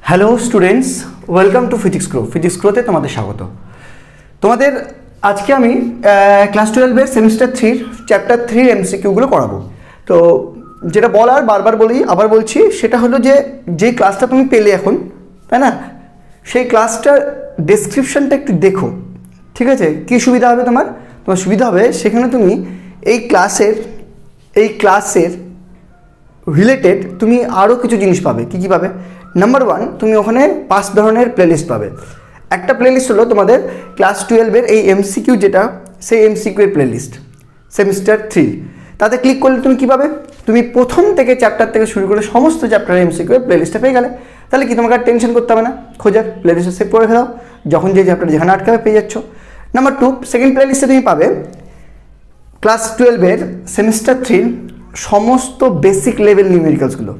Hello students, welcome to physics grow. Physics গ্রোতে তোমাদের স্বাগত। তোমাদের আজকে আমি ক্লাস 12-এর সেমিস্টার 3 চ্যাপ্টার 3 এমসিকিউগুলো করাবো। তো যেটা বলার বারবার বলি, আবার বলছি, সেটা হলো যে ক্লাসটা তুমি পেলে এখন, তাই না, সেই ক্লাসটার ডেসক্রিপশানটা একটু দেখো, ঠিক আছে? কী সুবিধা হবে তোমার সুবিধা হবে সেখানে তুমি এই ক্লাসের রিলেটেড তুমি আরও কিছু জিনিস পাবে। কী পাবে? নাম্বার 1, তুমি ওখানে 5 ধরনের প্লেলিস্ট পাবে। একটা প্লেলিস্ট হলো তোমাদের ক্লাস 12-এর এই এমসিকিউ, যেটা সেই এমসিকিউ এর প্লেলিস্ট সেমিস্টার 3। তাতে ক্লিক করলে তুমি কী পাবে? তুমি প্রথম থেকে চ্যাপ্টার থেকে শুরু করে সমস্ত চ্যাপ্টারের এমসিকিউ এর প্লেলিস্টটা পেয়ে গেলে। তাহলে কি তোমাকে আর টেনশন করতে হবে না, খোঁজার প্লেলিস্টে সেভ করে ফেলাও, যখন যে চ্যাপ্টার যেখানে আটকাবে পেয়ে যাচ্ছ। নাম্বার 2, সেকেন্ড প্লেলিস্টে তুমি পাবে ক্লাস 12-এর সেমিস্টার 3 সমস্ত বেসিক লেভেল নিউমেরিক্যালসগুলো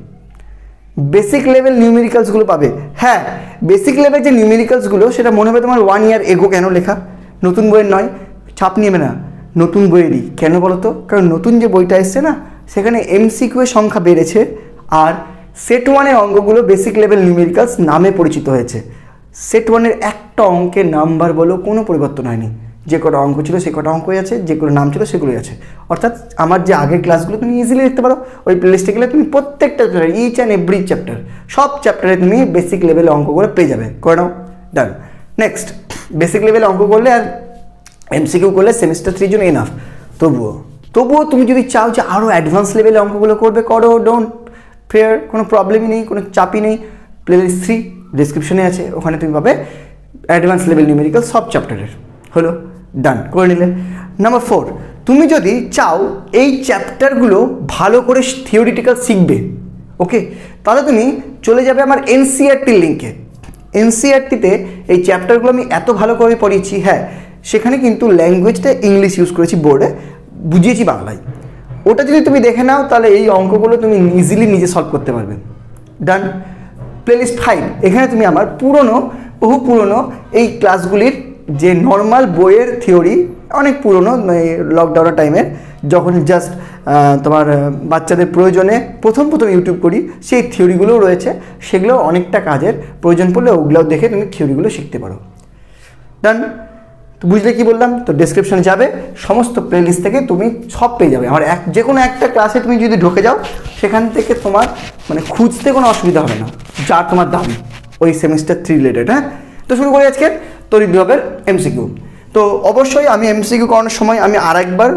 পাবে। হ্যাঁ, বেসিক লেভেল যে নিউমেরিক্যালসগুলো সেটা মনে হবে তোমার 1 ইয়ার এগো কেন লেখা, নতুন বইয়ের নয়, ছাপ নিয়ে না, নতুন বইয়েরই। কেন বলো তো? কারণ নতুন যে বইটা এসছে না, সেখানে এমসিকিউ এর সংখ্যা বেড়েছে, আর সেট 1-এর অঙ্কগুলো বেসিক লেভেল নিউমেরিক্যালস নামে পরিচিত হয়েছে। সেট 1-এর একটা অঙ্কের নাম্বার বলো কোনো পরিবর্তন হয়নি, যে কটা অঙ্ক ছিল সে কটা অঙ্কই আছে, যেগুলো নাম ছিল সেগুলোই আছে। অর্থাৎ আমার যে আগের ক্লাসগুলো তুমি ইজিলি দেখতে পারো, ওই প্লেলিস্টে গেলে তুমি প্রত্যেকটা ইচ অ্যান্ড এভরি চ্যাপ্টার, সব চ্যাপ্টারে তুমি বেসিক লেভেলে অঙ্কগুলো পেয়ে যাবে। করে নাও, ডান। নেক্সট, বেসিক লেভেলে অঙ্ক করলে আর এমসিকিউ করলে সেমিস্টার 3 জন্য এনাফ। তবুও তুমি যদি চাও যে আরও অ্যাডভান্স লেভেলে অঙ্কগুলো করবে, করো, ডোন্ট ফেয়ার, কোনো প্রবলেমই নেই, কোনো চাপই নেই। প্লেলিস্ট 3 ডিসক্রিপশনে আছে, ওখানে তুমি পাবে অ্যাডভান্স লেভেল নিউমেরিক্যাল সব চ্যাপ্টারের। হলো, ডান করে নিলে। নাম্বার 4, তুমি যদি চাও এই চ্যাপ্টারগুলো ভালো করে থিওরিটিক্যাল শিখবে, ওকে, তাহলে তুমি চলে যাবে আমার এনসিইআরটির লিঙ্কে। এনসিইআরটিতে এই চ্যাপ্টারগুলো আমি এত ভালো করে পড়িয়েছি। হ্যাঁ, সেখানে কিন্তু ল্যাঙ্গুয়েজটা ইংলিশ ইউজ করেছি, বোর্ডে বুঝিয়েছি বাংলায়। ওটা যদি তুমি দেখে নাও, তাহলে এই অঙ্কগুলো তুমি ইজিলি নিজে সলভ করতে পারবে। ডান। প্লেলিস্ট 5, এখানে তুমি আমার বহু পুরনো এই ক্লাসগুলির যে নর্মাল বইয়ের থিওরি, অনেক পুরনো, লকডাউনের টাইমের, যখন জাস্ট তোমার বাচ্চাদের প্রয়োজনে প্রথম ইউটিউব করি, সেই থিওরিগুলোও রয়েছে। সেগুলো অনেকটা কাজের, প্রয়োজন পড়লে ওগুলোও দেখে তুমি থিওরিগুলো শিখতে পারো। ডান। তো বুঝলে কি বললাম? তো ডেসক্রিপশনে যাবে, সমস্ত প্লেলিস্ট থেকে তুমি সব পেয়ে যাবে। আমার যে কোনো একটা ক্লাসে তুমি যদি ঢুকে যাও, সেখান থেকে তোমার খুঁজতে কোনো অসুবিধা হবে না, যা তোমার দাম ওই সেমিস্টার 3 রিলেটেড। হ্যাঁ, তো শুরু করি আজকে তড়িৎ বিভবের এমসিকিউ। তো অবশ্যই আমি এমসিকিউ করানোর সময় আমি আরেকবার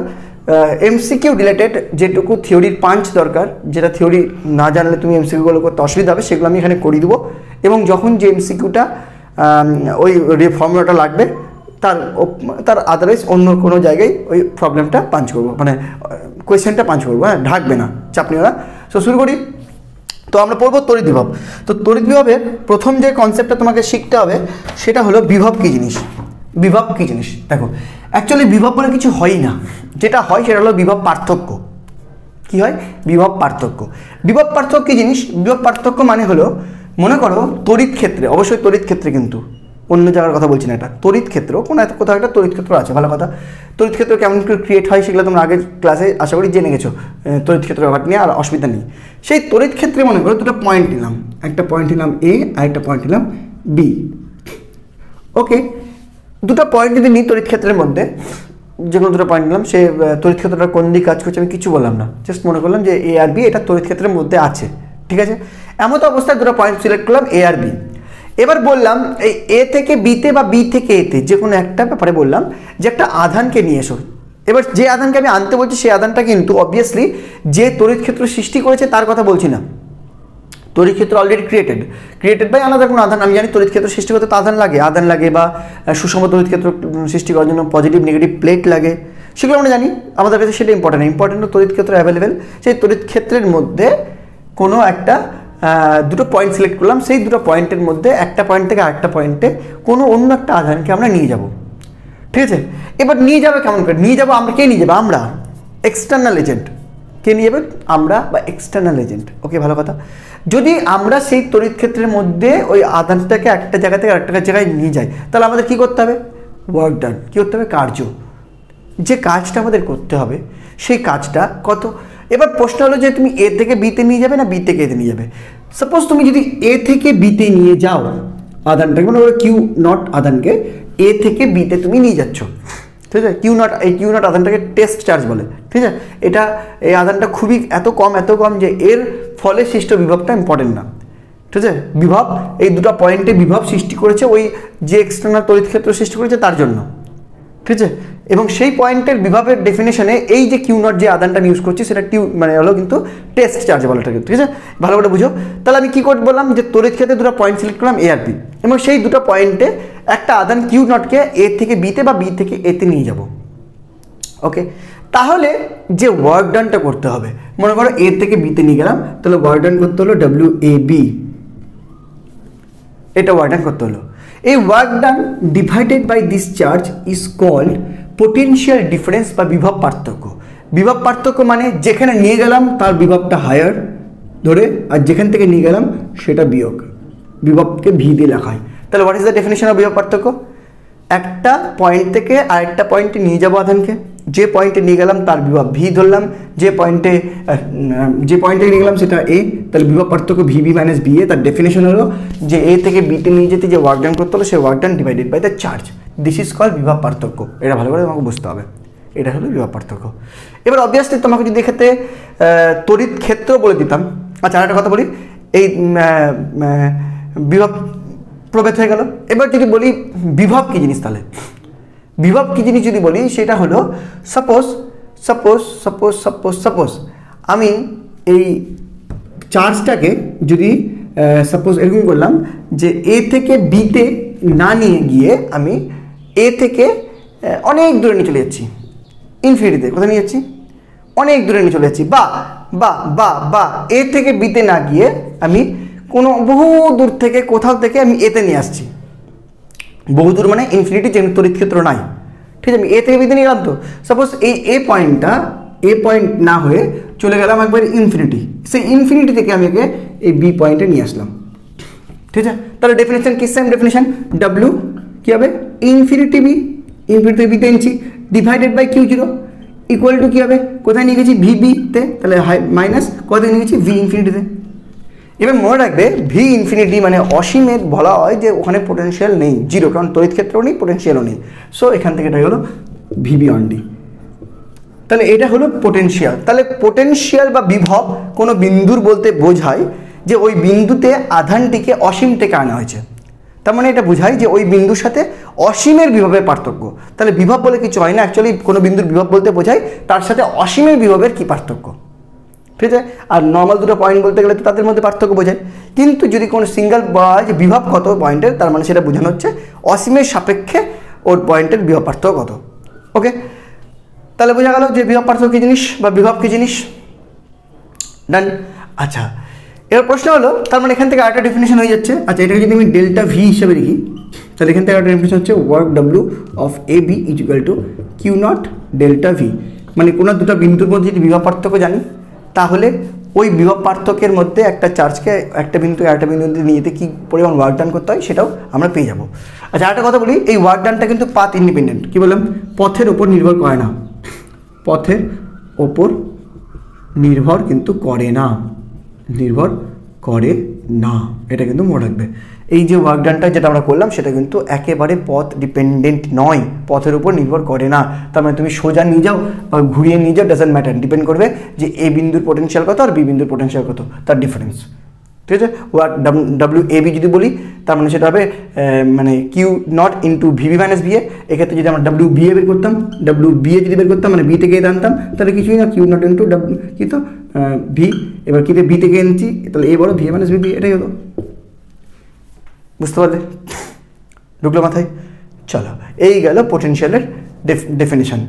এমসিকিউ রিলেটেড যেটুকু থিওরির পাঞ্চ দরকার, যেটা থিওরি না জানলে তুমি এমসিকিউগুলো করতে অসুবিধা হবে, সেগুলো আমি এখানে করিয়ে দেবো। এবং যখন যে এমসিকিউটা ওই ফর্মুলাটা লাগবে, তার আদারওয়াইজ অন্য কোনো জায়গায় ওই প্রবলেমটা পাঞ্চ করবো, কোয়েশ্চেনটা পাঞ্চ করবো। হ্যাঁ, ঢাকবে না, চাপ নিও না। সো শুরু করি। তো আমরা পড়বো তড়িৎ বিভব। তো তড়িৎ বিভবের প্রথম যে কনসেপ্টটা তোমাকে শিখতে হবে, সেটা হলো বিভব কী জিনিস। দেখো, অ্যাকচুয়ালি বিভব বলে কিছু হয়ই না। যেটা হয় সেটা হলো বিভব পার্থক্য। কি হয়? বিভব পার্থক্য কী জিনিস? বিভব পার্থক্য মানে হলো, মনে করো তড়িৎ ক্ষেত্রে, অবশ্যই তড়িৎ ক্ষেত্রে, কিন্তু অন্য জায়গার কথা বলছি না, এটা তড়িৎ ক্ষেত্র, কোথাও একটা তড়িৎ ক্ষেত্র আছে, ভালো কথা। তড়িৎ ক্ষেত্র কেমন করে ক্রিয়েট হয় সেগুলো তোমরা আগের ক্লাসে আশা করি জেনে গেছো, তড়িৎ ক্ষেত্র ব্যাপার নিয়ে আর অসুবিধা নেই। সেই তড়িৎ ক্ষেত্রে মনে করো দুটো পয়েন্ট নিলাম, একটা পয়েন্ট নিলাম এ আর একটা পয়েন্ট নিলাম বি। ওকে, দুটো পয়েন্ট যদি নিই তড়িৎ ক্ষেত্রের মধ্যে, যে কোনো দুটো পয়েন্ট নিলাম, সে তড়িৎ ক্ষেত্রটা কোন দিকে কাজ করছে আমি কিছু বললাম না, জাস্ট মনে করলাম যে এ আর বি এটা তড়িৎ ক্ষেত্রের মধ্যে আছে, ঠিক আছে? এমন তো অবস্থায় দুটো পয়েন্ট সিলেক্ট করলাম এ আর বি। এবার বললাম এই এ থেকে বিতে বা বি থেকে এতে যে কোনো একটা ব্যাপারে বললাম যে একটা আধানকে নিয়ে এসো। এবার যে আধানকে আমি আনতে বলছি, সেই আধানটা কিন্তু অবভিয়াসলি যে তড়িৎ ক্ষেত্র সৃষ্টি করেছে তার কথা বলছি না। তড়িৎ ক্ষেত্র অলরেডি ক্রিয়েটেড বাই আলাদা কোনো আধান। আমি জানি তড়িৎ ক্ষেত্র সৃষ্টি করতে তো আধান লাগে, বা সুষম তড়িৎ ক্ষেত্র সৃষ্টি করার জন্য পজিটিভ নেগেটিভ প্লেট লাগে, সেগুলো আমরা জানি। আমাদের কাছে সেটা ইম্পর্টেন্ট তড়িৎ ক্ষেত্র অ্যাভেলেবেল। সেই তড়িৎ ক্ষেত্রের মধ্যে কোনো একটা দুটো পয়েন্ট সিলেক্ট করলাম, সেই দুটো পয়েন্টের মধ্যে একটা পয়েন্ট থেকে আরেকটা পয়েন্টে কোনো অন্য একটা আধানকে আমরা নিয়ে যাব, ঠিক আছে? এবার নিয়ে যাবে কেমন করে? নিয়ে যাবো আমরা, কে নিয়ে যাবে? আমরা, এক্সটার্নাল এজেন্ট। কে নিয়ে যাবে? আমরা বা এক্সটার্নাল এজেন্ট। ওকে, ভালো কথা। যদি আমরা সেই তড়িৎ ক্ষেত্রের মধ্যে ওই আধানটাকে একটা জায়গা থেকে আরেকটা জায়গায় নিয়ে যাই, তাহলে আমাদের কী করতে হবে? Work done. কী করতে হবে? কার্য। যে কাজটা আমাদের করতে হবে, সেই কাজটা কত? এবার প্রশ্ন হলো যে তুমি এ থেকে বিতে নিয়ে যাবে না বি থেকে এতে নিয়ে যাবে। সাপোজ তুমি যদি এ থেকে বিতে নিয়ে যাও আধানটাকে, মানে কিউ নট আধানকে এ থেকে বিতে তুমি নিয়ে যাচ্ছ, ঠিক আছে। এই কিউ নট আধানটাকে টেস্ট চার্জ বলে, ঠিক আছে। এই আধানটা খুবই এত কম যে এর ফলে সৃষ্ট বিভবটা ইম্পর্টেন্ট না, ঠিক আছে। বিভব এই দুটো পয়েন্টে বিভব সৃষ্টি করেছে ওই যে এক্সটার্নাল তড়িৎ ক্ষেত্র সৃষ্টি করেছে তার জন্য, ঠিক আছে। এবং সেই পয়েন্টের বিভবের ডেফিনেশনে এই যে কিউ নট যে আধানটা ইউজ করছি সেটা মানে হলো কিন্তু টেস্ট চার্জ বলে এটাকে, ঠিক আছে। ভালো করে বুঝো। তাহলে আমি কী করে বললাম যে তড়িৎ ক্ষেত্রে দুটো পয়েন্ট সিলেক্ট করলাম এ আর বি, এবং সেই দুটো পয়েন্টে একটা আধান কিউ নটকে এ থেকে বিতে বা বি থেকে এতে নিয়ে যাব, ওকে। তাহলে যে ওয়ার্ক ডানটা করতে হবে, মনে করো এ থেকে বিতে নিয়ে গেলাম, তাহলে ওয়ার্ক ডান করতে হলো ডাব্লিউ এ বি, এটা ওয়ার্ক ডান করতে হলো। এই work done divided by this charge is called potential difference বা বিভব পার্থক্য। বিভব পার্থক্য মানে যেখানে নিয়ে গেলাম তার বিভবটা হায়ার ধরে, আর যেখান থেকে নিয়ে গেলাম সেটা বিয়োগ, বিভবকে ভি দিয়ে লেখা হয়। তাহলে what is the definition of বিভব পার্থক্য? একটা পয়েন্ট থেকে আরেকটা পয়েন্টে নিয়ে যাবো আধানকে, যে পয়েন্টে নিয়ে গেলাম তার বিভব ভি ধরলাম, যে পয়েন্টে নিয়ে গেলাম সেটা এ, তাহলে বিভব পার্থক্য ভি বি মাইনাস বি এ। তার ডেফিনেশন হলো যে এ থেকে বিতে নিয়ে যেতে যে ওয়ার্ক ডান করতে হলো সেই work done divided by the charge, this is called বিভব পার্থক্য। এটা ভালো করে তোমাকে বুঝতে হবে, এটা হলো বিভব পার্থক্য। এবার অবভিয়াসলি তোমাকে যদি এক্ষেত্রে তড়িৎ ক্ষেত্র বলে দিতাম, আচ্ছা আরেকটা কথা বলি, এই বিভব প্রভেদ হয়ে গেল। এবার যদি বলি বিভব কী জিনিস, তাহলে বিভব কী জিনিস যদি বলি সেটা হলো সাপোজ আমি এই চার্জটাকে যদি সাপোজ এরকম করলাম যে এ থেকে বিতে না নিয়ে গিয়ে আমি এ থেকে অনেক দূরে নিয়ে চলে যাচ্ছি, ইনফিনিটিতে। কোথায় নিয়ে যাচ্ছি? অনেক দূরে নিয়ে চলে যাচ্ছি। বা এ থেকে বিতে না গিয়ে আমি কোনো বহু দূর থেকে কোথাও থেকে আমি এতে নিয়ে আসছি। বহু দূর মানে ইনফিনিটি, যেমন তড়িৎ ক্ষেত্র নাই, ঠিক আছে। আমি এ থেকে বিতে নিয়ে গেলাম, তো সাপোজ এই এ পয়েন্ট না হয়ে চলে গেলাম একবার ইনফিনিটি, সেই ইনফিনিটি থেকে আমি একে এই বি পয়েন্টে নিয়ে আসলাম, ঠিক আছে। তাহলে ডেফিনেশন কি? সেম ডেফিনেশন, ডাব্লিউ কী হবে? ইনফিনিটি বিতে এনেছি divided by q zero equal to কী হবে? কোথায় নিয়ে গেছি? ভি বিতে, তাহলে মাইনাস কোথায় নিয়ে গেছি? ভি ইনফিনিটিতে। এবার মনে রাখবে ভি ইনফিনিটি মানে অসীমের বলা হয় যে ওখানে পোটেনশিয়াল নেই, জিরো, কারণ তড়িৎ ক্ষেত্রও নেই, পোটেনশিয়ালও নেই। সো এখান থেকে এটা হলো ভিবি অন ডি। তাহলে এটা হলো পোটেনশিয়াল। তাহলে পোটেনশিয়াল বা বিভব কোনো বিন্দুর বলতে বোঝায় যে ওই বিন্দুতে আধানটিকে অসীম থেকে আনা হয়েছে, তার মানে এটা বোঝায় যে ওই বিন্দুর সাথে অসীমের বিভবের পার্থক্য। তাহলে বিভব বলে কিছু হয় না, অ্যাকচুয়ালি কোনো বিন্দুর বিভব বলতে বোঝায় তার সাথে অসীমের বিভবের কী পার্থক্য, ঠিক আছে। আর নর্মাল দুটো পয়েন্ট বলতে গেলে তো তাদের মধ্যে পার্থক্য বোঝায়, কিন্তু যদি কোনো সিঙ্গেল বলা হয় যে বিভব কত পয়েন্টের, তার মানে সেটা বোঝানো হচ্ছে অসীমের সাপেক্ষে ওর পয়েন্টের বিভব পার্থক্য কত, ওকে। তাহলে বোঝা গেল যে বিভব পার্থক্য কী জিনিস বা বিভব কী জিনিস, ডান। আচ্ছা, এবার প্রশ্ন হলো, তার মানে এখান থেকে আরেকটা ডেফিনেশন হয়ে যাচ্ছে। আচ্ছা, এটাকে যদি আমি ডেল্টা ভি হিসেবে লিখি, তাহলে এখান থেকে একটা ডেফিনেশন হচ্ছে work W of A B is equal to Q naught delta V. মানে কোনো দুটো বিন্দুর মধ্যে যদি বিভব পার্থক্য জানি, তাহলে ওই বিভব পার্থক্যের মধ্যে একটা চার্জকে একটা বিন্দু থেকে আরেকটা বিন্দুতে নিয়ে যেতে কী পরিমাণ ওয়ার্ক ডান করতে হয় সেটাও আমরা পেয়ে যাবো। আচ্ছা, আরেকটা কথা বলি, এই ওয়ার্ক ডানটা কিন্তু পাথ ইন্ডিপেন্ডেন্ট। কী বললাম? পথের ওপর নির্ভর করে না, পথের ওপর নির্ভর কিন্তু করে না, নির্ভর করে না, এটা কিন্তু মনে রাখবে। এই যে ওয়ার্ক ডানটা যেটা আমরা করলাম সেটা কিন্তু একেবারে পথ ডিপেন্ডেন্ট নয়, পথের উপর নির্ভর করে না। তার মানে তুমি সোজা নিয়ে যাও বা ঘুরিয়ে নিয়ে যাও, ডাজেন্ট ম্যাটার, ডিপেন্ড করবে যে এ বিন্দুর পোটেনশিয়াল কত আর বি বিন্দুর পোটেনশিয়াল কত, তার ডিফারেন্স, ঠিক আছে। ওয়ার্ক ডাব্লিউ এ বি যদি বলি, তার মানে সেটা হবে মানে q not into VB minus B A. এক্ষেত্রে যদি আমরা ডাব্লিউ বি এ বের করতাম, ডাব্লিউ বি এ যদি বের করতাম মানে বি থেকে এ আনতাম, তাহলে কিছুই না, কিউ নট ইন্টু ডাব্লিউ কী তো ভি, এবার কী বি থেকে এনেছি, তাহলে এ বড় ভি মাইনাস বি, এটাই হলো। বুঝতে পারলে? ঢুকলো মাথায়? চলো, এই গেল পোটেনশিয়ালের ডেফিনেশন।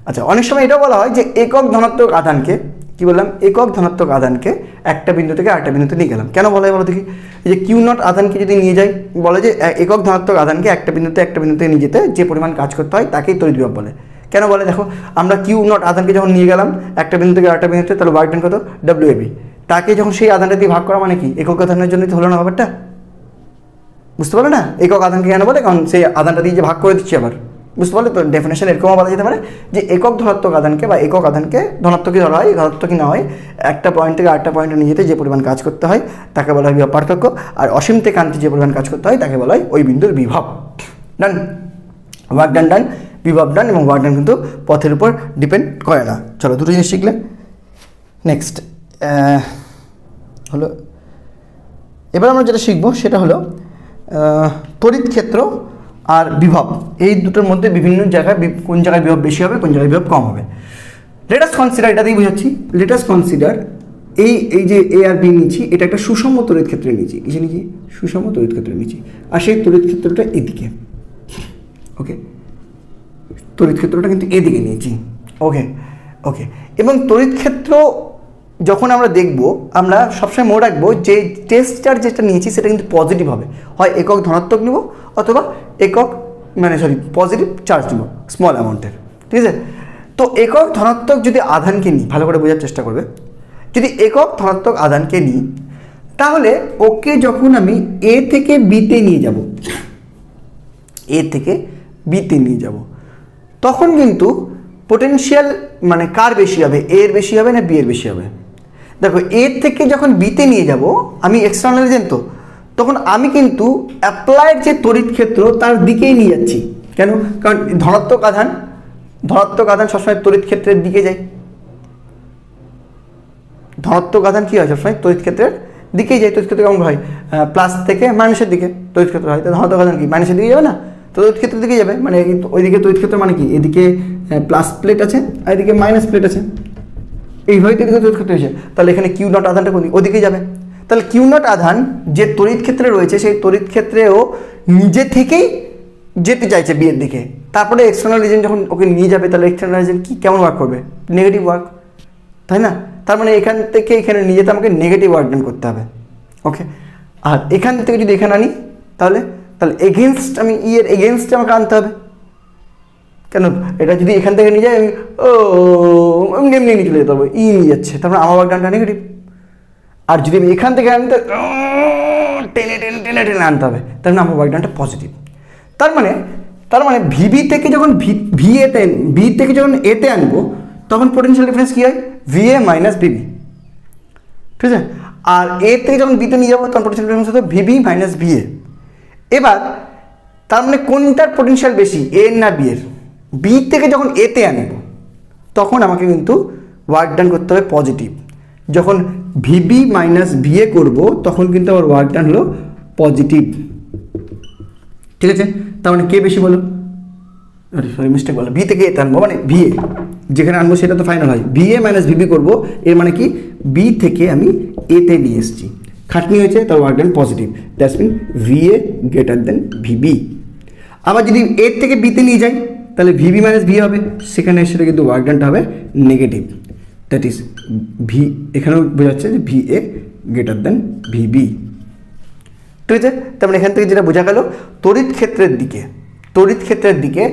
আচ্ছা, অনেক সময় এটাও বলা হয় যে একক ধনাত্মক আধানকে, কী বললাম? একক ধনাত্মক আধানকে একটা বিন্দু থেকে আরেকটা বিন্দুতে নিয়ে গেলাম। কেন বলা হয় বলো দেখি? এই যে কিউ নট আধানকে যদি নিয়ে যাই, বলে যে একক ধনাত্মক আধানকে একটা বিন্দুতে নিয়ে যেতে যে পরিমাণ কাজ করতে হয় তাকেই তড়িৎ বিভব বলে। কেন বলে? দেখো, আমরা কিউ নট আধানকে যখন নিয়ে গেলাম একটা বিন্দু থেকে আরেকটা বিন্দুতে, তাহলে ওয়ার্ক ডান কত? W A B. তাকে যখন সেই আধানটা দিয়ে ভাগ করা মানে কি? একক আধানের জন্যই তো হলো না ব্যাপারটা, বুঝতে পারলে না? একক আধানকে কেন বলে? কারণ সেই আধানটা দিয়ে যে ভাগ করে দিচ্ছি আবার, বুঝতে পারলে তো? ডেফিনেশন এরকমও বলা যেতে পারে যে একক ধনাত্মক আধানকে বা একক আধানকে ধনাত্মকই ধরা হয়, ধনাত্মকই না হয়, একটা পয়েন্ট থেকে আরেকটা পয়েন্টে নিয়ে যেতে যে পরিমাণ কাজ করতে হয় তাকে বলা হয় বিভব পার্থক্য, আর অসীম থেকে আনতে যে পরিমাণ কাজ করতে হয় তাকে বলা হয় ওই বিন্দুর বিভব। ডান, ওয়ার্ক ডান ডান, বিভব ডান, এবং ওয়ার্ক ডান কিন্তু পথের উপর ডিপেন্ড করে না। চলো দুটো জিনিস শিখলে। নেক্সট হলো, এবার আমরা যেটা শিখবো সেটা হলো তড়িৎ ক্ষেত্র আর বিভব, এই দুটোর মধ্যে বিভিন্ন জায়গায় কোন জায়গায় বিভব বেশি হবে, কোন জায়গায় বিভব কম হবে। লেটাস কনসিডার, এটা দিয়ে বোঝাচ্ছি, লেটাস কনসিডার এই যে এ আর বি নিচ্ছি, এটা একটা সুষম তড়িৎ ক্ষেত্রে নিচ্ছি, কিসে নিচ্ছি? সুষম তড়িৎ ক্ষেত্রে নিচ্ছি, আর সেই তড়িৎ ক্ষেত্রটা এদিকে, ওকে, তড়িৎ ক্ষেত্রটা কিন্তু এদিকে নিয়েছি, ওকে ওকে। এবং তড়িৎ ক্ষেত্র যখন আমরা দেখব, আমরা সবসময় মনে রাখবো যে টেস্ট চার্জ যেটা নিয়েছি সেটা কিন্তু পজিটিভ হবে, হয় একক ধনাত্মক নেব অথবা একক পজিটিভ চার্জ নেব স্মল অ্যামাউন্টের, ঠিক আছে? তো একক ধনাত্মক যদি আধানকে নিই, ভালো করে বোঝার চেষ্টা করবে, যদি একক ধনাত্মক আধানকে নিই তাহলে ওকে যখন আমি এ থেকে বিতে নিয়ে যাব, এ থেকে বিতে নিয়ে যাব, তখন কিন্তু পোটেনশিয়াল মানে কার বেশি হবে, এর বেশি হবে না বি এর বেশি হবে? দেখো, এর থেকে যখন বিতে নিয়ে যাব আমি এক্সটার্নাল এজেন্ট, তো তখন আমি কিন্তু অ্যাপ্লাইড যে তড়িৎ ক্ষেত্র তার দিকেই নিয়ে যাচ্ছি। কেন? কারণ ধনাত্মক আধান সবসময় তড়িৎ ক্ষেত্রের দিকে যায়, ধনাত্মক আধান কী হয় সবসময় তড়িৎ ক্ষেত্রের দিকেই যায়। তড়িৎ ক্ষেত্র কেমন হয়? প্লাস থেকে মাইনাসের দিকে তড়িৎ ক্ষেত্র হয়, তো ধনাত্মক আধান কি মাইনাসের দিকে যাবে না? তো তড়িৎ ক্ষেত্রের দিকে যাবে, মানে ওইদিকে তড়িৎ ক্ষেত্র মানে কি, এদিকে প্লাস প্লেট আছে আর এদিকে মাইনাস প্লেট আছে, এইভাবে এদিকে তড়িৎ ক্ষেত্র হয়েছে, তাহলে এখানে কিউ নট আধানটা ওদিকে যাবে। তাহলে কিউ নট আধান যে তড়িৎ ক্ষেত্রে রয়েছে সেই তড়িৎ ক্ষেত্রেও নিজে থেকেই যেতে চাইছে বিয়ের দিকে, তারপরে এক্সটার্নাল এজেন্ট যখন ওকে নিয়ে যাবে তাহলে এক্সটার্নাল এজেন্ট কি কেমন ওয়ার্ক করবে? নেগেটিভ ওয়ার্ক, তাই না? তার মানে এখান থেকে এখানে নিয়ে যেতে আমাকে নেগেটিভ ওয়ার্ক ডান করতে হবে, ওকে। আর এখান থেকে যদি এখানে আনি তাহলে এগেনস্ট, আমি ই এর এগেনস্টে আমাকে আনতে হবে। কেন? এটা যদি এখান থেকে নিয়ে যায় আমি এমনি নিয়ে চলে যেতে হবে, ই নিয়ে যাচ্ছে, তারপরে আমার ওয়ার্ক ডানটা নেগেটিভ। আর যদি আমি এখান থেকে আনতে টেনে টেনে টেনে টেনে আনতে হবে, তার মানে আমার ওয়ার্ক ডানটা পজিটিভ। তার মানে ভিবি থেকে যখন বি থেকে যখন এতে আনবো তখন পোটেনশিয়াল ডিফারেন্স কী হয়? ভিএ মাইনাস ভিবি, ঠিক আছে? আর এ থেকে যখন বিতে নিয়ে যাবো তখন পোটেনশিয়াল ডিফারেন্স হতো ভিবি মাইনাস ভিএ। এবার তার মানে কোনটার পোটেনশিয়াল বেশি, এ না বি এর? বি থেকে যখন এতে আনব তখন আমাকে কিন্তু ওয়ার্ক ডান করতে হবে পজিটিভ। যখন ভিবি মাইনাস ভিএ করবো তখন কিন্তু আমার ওয়ার্ক ডান হলো পজিটিভ, ঠিক আছে? তার মানে কে বেশি বলো? সরি মিস্টেক বলো, ভি থেকে এতে আনবো মানে ভিএ, যেখানে আনবো সেটা তো ফাইনাল হয়, ভিএ মাইনাস ভিবি করবো, এর মানে কি বি থেকে আমি এতে নিয়ে এসেছি, খাটনি হয়েছে, তার work done positive, that's mean V A greater than V B. আবার যদি এর থেকে বিতে নিয়ে যাই তাহলে ভিবি মাইনাস ভি হবে, সেখানে সেটা কিন্তু ওয়ার্ক ডানটা হবে নেগেটিভ, দ্যাট ইজ ভি, এখানেও বোঝাচ্ছে যে ভিএ গ্রেটার দেন ভিবি, ঠিক আছে? তার মানে এখান থেকে যেটা বোঝা গেল, তড়িৎ ক্ষেত্রের দিকে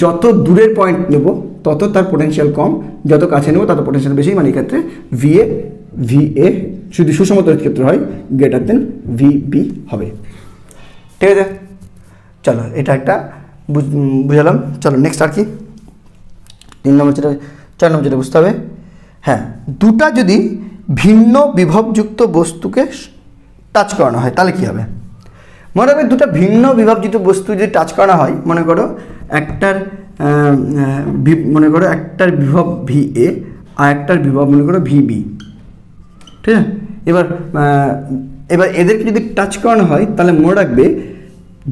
যত দূরের পয়েন্ট নেব তত তার পোটেনশিয়াল কম, যত কাছে নেব তত পোটেনশিয়াল বেশি, মানে এক্ষেত্রে ভিএ যদি সুষম তড়িৎ ক্ষেত্র হয় গ্রেটার দেন ভিবি হবে, ঠিক আছে? চলো এটা একটা বুঝালাম। চলো নেক্সট আর কি 4 নম্বর যেটা বুঝতে হবে, হ্যাঁ, দুটা যদি ভিন্ন বিভবযুক্ত বস্তুকে টাচ করানো হয় তাহলে কী হবে? মনে রাখবে, দুটা ভিন্ন বিভবযুক্ত বস্তু যদি টাচ করানো হয়, মনে করো একটার বিভব ভিএ আর একটার বিভব মনে করো ভিবি, ঠিক আছে? এবার এদেরকে যদি টাচ করানো হয় তাহলে মনে রাখবে,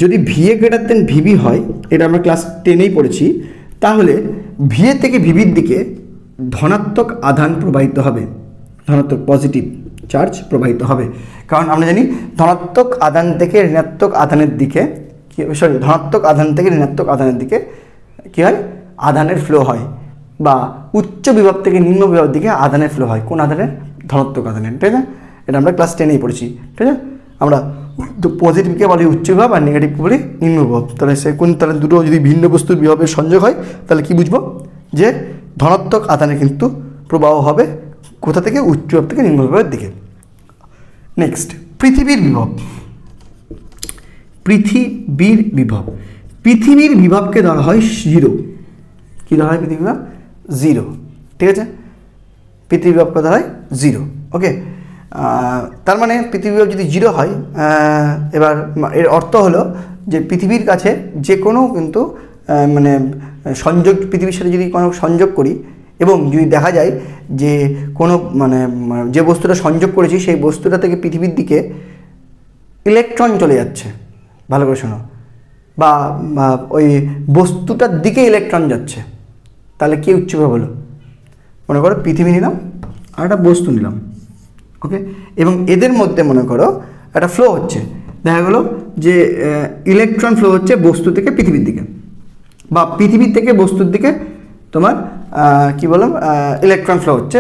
যদি ভিএ গ্রেটার দেন ভিবি হয়, এটা আমরা ক্লাস 10-এই পড়েছি, তাহলে ভিএ থেকে ভিবির দিকে ধনাত্মক আধান প্রবাহিত হবে, ধনাত্মক পজিটিভ চার্জ প্রবাহিত হবে। কারণ আমরা জানি ধনাত্মক আধান থেকে ঋণাত্মক আধানের দিকে ধনাত্মক আধান থেকে ঋণাত্মক আধানের দিকে কী হয়? আধানের ফ্লো হয়, বা উচ্চ বিভব থেকে নিম্ন বিভবের দিকে আধানের ফ্লো হয়। কোন আধানের? ধনাত্মক আধানের, ঠিক আছে? এটা আমরা ক্লাস 10-এই পড়েছি, ঠিক আছে? আমরা পজিটিভকে বলি উচ্চ বিভব আর নেগেটিভকে বলি নিম্ন বিভব। তাহলে তাহলে দুটো যদি ভিন্ন বস্তুর বিভবের সংযোগ হয় তাহলে কি বুঝবো? যে ধনাত্মক আধানে কিন্তু প্রবাহ হবে কোথা থেকে? উচ্চ বিভব থেকে নিম্ন বিভবের দিকে। নেক্সট, পৃথিবীর বিভব। পৃথিবীর বিভবকে ধরা হয় 0। কী ধরা হয় পৃথিবীর বিভব? 0। ঠিক আছে, পৃথিবীর বিভবকে ধরা হয় 0। ওকে, তার মানে পৃথিবীর বিভব যদি 0 হয়, এবার এর অর্থ হলো যে পৃথিবীর কাছে যে কোনো কিন্তু মানে সংযোগ, পৃথিবীর সাথে যদি কোনো সংযোগ করি এবং যদি দেখা যায় যে কোনো মানে যে বস্তুটা সংযোগ করেছি সেই বস্তুটা থেকে পৃথিবীর দিকে ইলেকট্রন চলে যাচ্ছে, ভালো করে শোনো, বা ওই বস্তুটার দিকে ইলেকট্রন যাচ্ছে, তাহলে কি উচ্চ বিভব হলো? মনে করো পৃথিবী নিলাম আর একটা বস্তু নিলাম, ওকে, এবং এদের মধ্যে মনে করো একটা ফ্লো হচ্ছে, দেখা গেলো যে ইলেকট্রন ফ্লো হচ্ছে বস্তু থেকে পৃথিবীর দিকে, বা পৃথিবীর থেকে বস্তুর দিকে তোমার কি বললাম ইলেকট্রন ফ্লো হচ্ছে,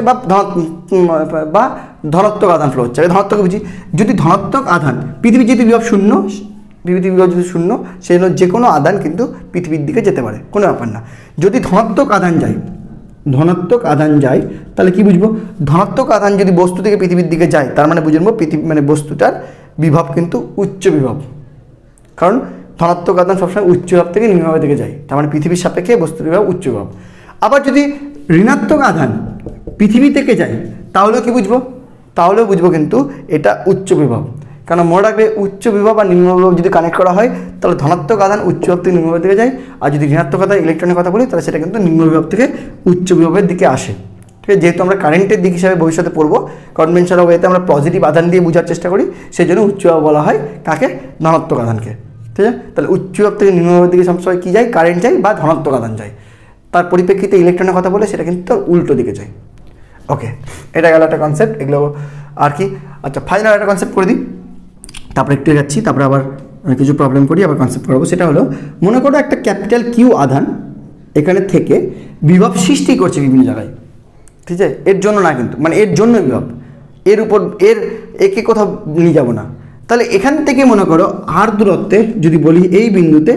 বা ধনাত্মক আধান ফ্লো হচ্ছে। ধনাত্মক বুঝি, যদি ধনাত্মক আধান, পৃথিবীর যদি বিভব 0, পৃথিবীর বিভব যদি 0, সেই জন্য যে কোনো আধান কিন্তু পৃথিবীর দিকে যেতে পারে, কোনো ব্যাপার না। যদি ধনাত্মক আধান যায় তাহলে কি বুঝবো? ধনাত্মক আধান যদি বস্তু থেকে পৃথিবীর দিকে যায়, তার মানে বুঝবো পৃথিবী মানে বস্তুটার বিভব কিন্তু উচ্চ বিভব, কারণ ধনাত্মক আধান সবসময় উচ্চ বিভব থেকে নিম্ন বিভবের দিকে যায়, তার মানে পৃথিবীর সাপেক্ষে বস্তুর বিভব উচ্চ বিভব। আবার যদি ঋণাত্মক আধান পৃথিবী থেকে যায়, তাহলেও কি বুঝবো? তাহলেও বুঝবো কিন্তু এটা উচ্চ বিভব, কারণ মনে রাখবে উচ্চ বিভব আর নিম্ন বিভব যদি কানেক্ট করা হয় তাহলে ধনাত্মক আধান উচ্চ বিভব থেকে নিম্ন বিভবের দিকে যায়, আর যদি ঋণাত্মক আধান ইলেকট্রনের কথা বলি তাহলে সেটা কিন্তু নিম্ন বিভব থেকে উচ্চ বিভবের দিকে আসে। ঠিক আছে, যেহেতু আমরা কারেন্টের দিক হিসাবে ভবিষ্যতে পড়বো, কনভেনশনাল ওয়েতে আমরা পজিটিভ আধান দিয়ে বোঝার চেষ্টা করি, সেই জন্য উচ্চ বিভব বলা হয় কাকে? ধনাত্মক আধানকে। ঠিক আছে, তাহলে উচ্চ বিভব থেকে নিম্ন বিভবের দিকে সবসময় কী যায়? কারেন্ট যায় বা ধনাত্মক আধান যায়। তার পরিপ্রেক্ষিতে ইলেকট্রনের কথা বলে সেটা কিন্তু উল্টো দিকে যায়। ওকে, এটা গেল একটা কনসেপ্ট, এগুলো আর কি। আচ্ছা, ফাইনাল একটা কনসেপ্ট করে দিই, তারপরে একটু যাচ্ছি, তারপরে আবার কিছু প্রবলেম করি, আবার কনসেপ্ট করাবো। সেটা হলো, মনে করো একটা ক্যাপিটাল কিউ আধান এখানে থেকে বিভব সৃষ্টি করছে বিভিন্ন জায়গায়। ঠিক আছে, এর জন্য না কিন্তু, মানে এর জন্য বিভব, এর উপর একে কোথাও নিয়ে যাবো না। তাহলে এখান থেকে মনে করো আর দূরত্বে যদি বলি এই বিন্দুতে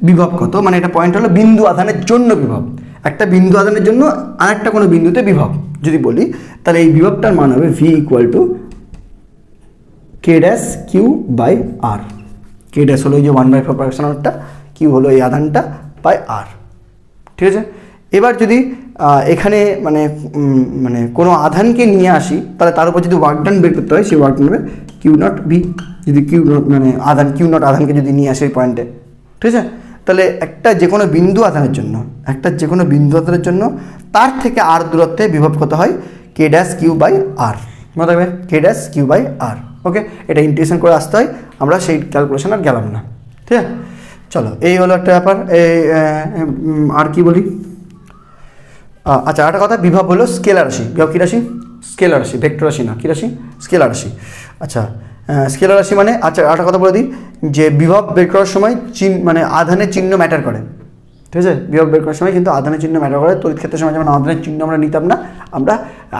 বিভব কত, মানে এটা পয়েন্ট হলো বিন্দু আধানের জন্য বিভব, একটা বিন্দু আধানের জন্য আরেকটা কোনো বিন্দুতে বিভব যদি বলি, তাহলে এই বিভবটার মান হবে V equal to K dash Q by R. K dash হলো এই যে 1/4 কিউ হলো এই আধানটা বাই আর। ঠিক আছে, এবার যদি এখানে মানে কোনো আধানকে নিয়ে আসি, তাহলে তার উপর যদি ওয়ার্ক ডান বের করতে হয়, সেই ওয়ার্ক নেবে কিউ নট ভি। যদি কিউ মানে আধান কিউ নট আধানকে যদি নিয়ে আসে ওই পয়েন্টে, ঠিক আছে, তাহলে একটা যে কোনো বিন্দু আধানের জন্য তার থেকে আর দূরত্বে বিভব কত হয়? কে ড্যাশ কিউ বাই আর। মনে রাখবে কে ড্যাশ কিউ বাই আর। ওকে, এটা ইন্টিগ্রেশন করে আসতে হয়, আমরা সেই ক্যালকুলেশন আর গেলাম না। ঠিক আছে, চলো, এই হলো একটা ব্যাপার। আর কি বলি? আচ্ছা, একটা কথা, বিভব হলো স্কেলার রাশি। বিভব কী রাশি? স্কেলার রাশি, ভেক্টর রাশি না। কী রাশি? স্কেলার রাশি। আচ্ছা, স্কেলার রাশি মানে, আচ্ছা একটা কথা বলে দিই, যে বিভব বের করার সময় মানে আধানের চিহ্ন ম্যাটার করে। ঠিক আছে, বিভব বের করার সময় কিন্তু আধানের চিহ্ন ম্যাটার করে। তড়িৎ ক্ষেত্রের সময় যেমন আধানের চিহ্ন আমরা নিতাম না, আমরা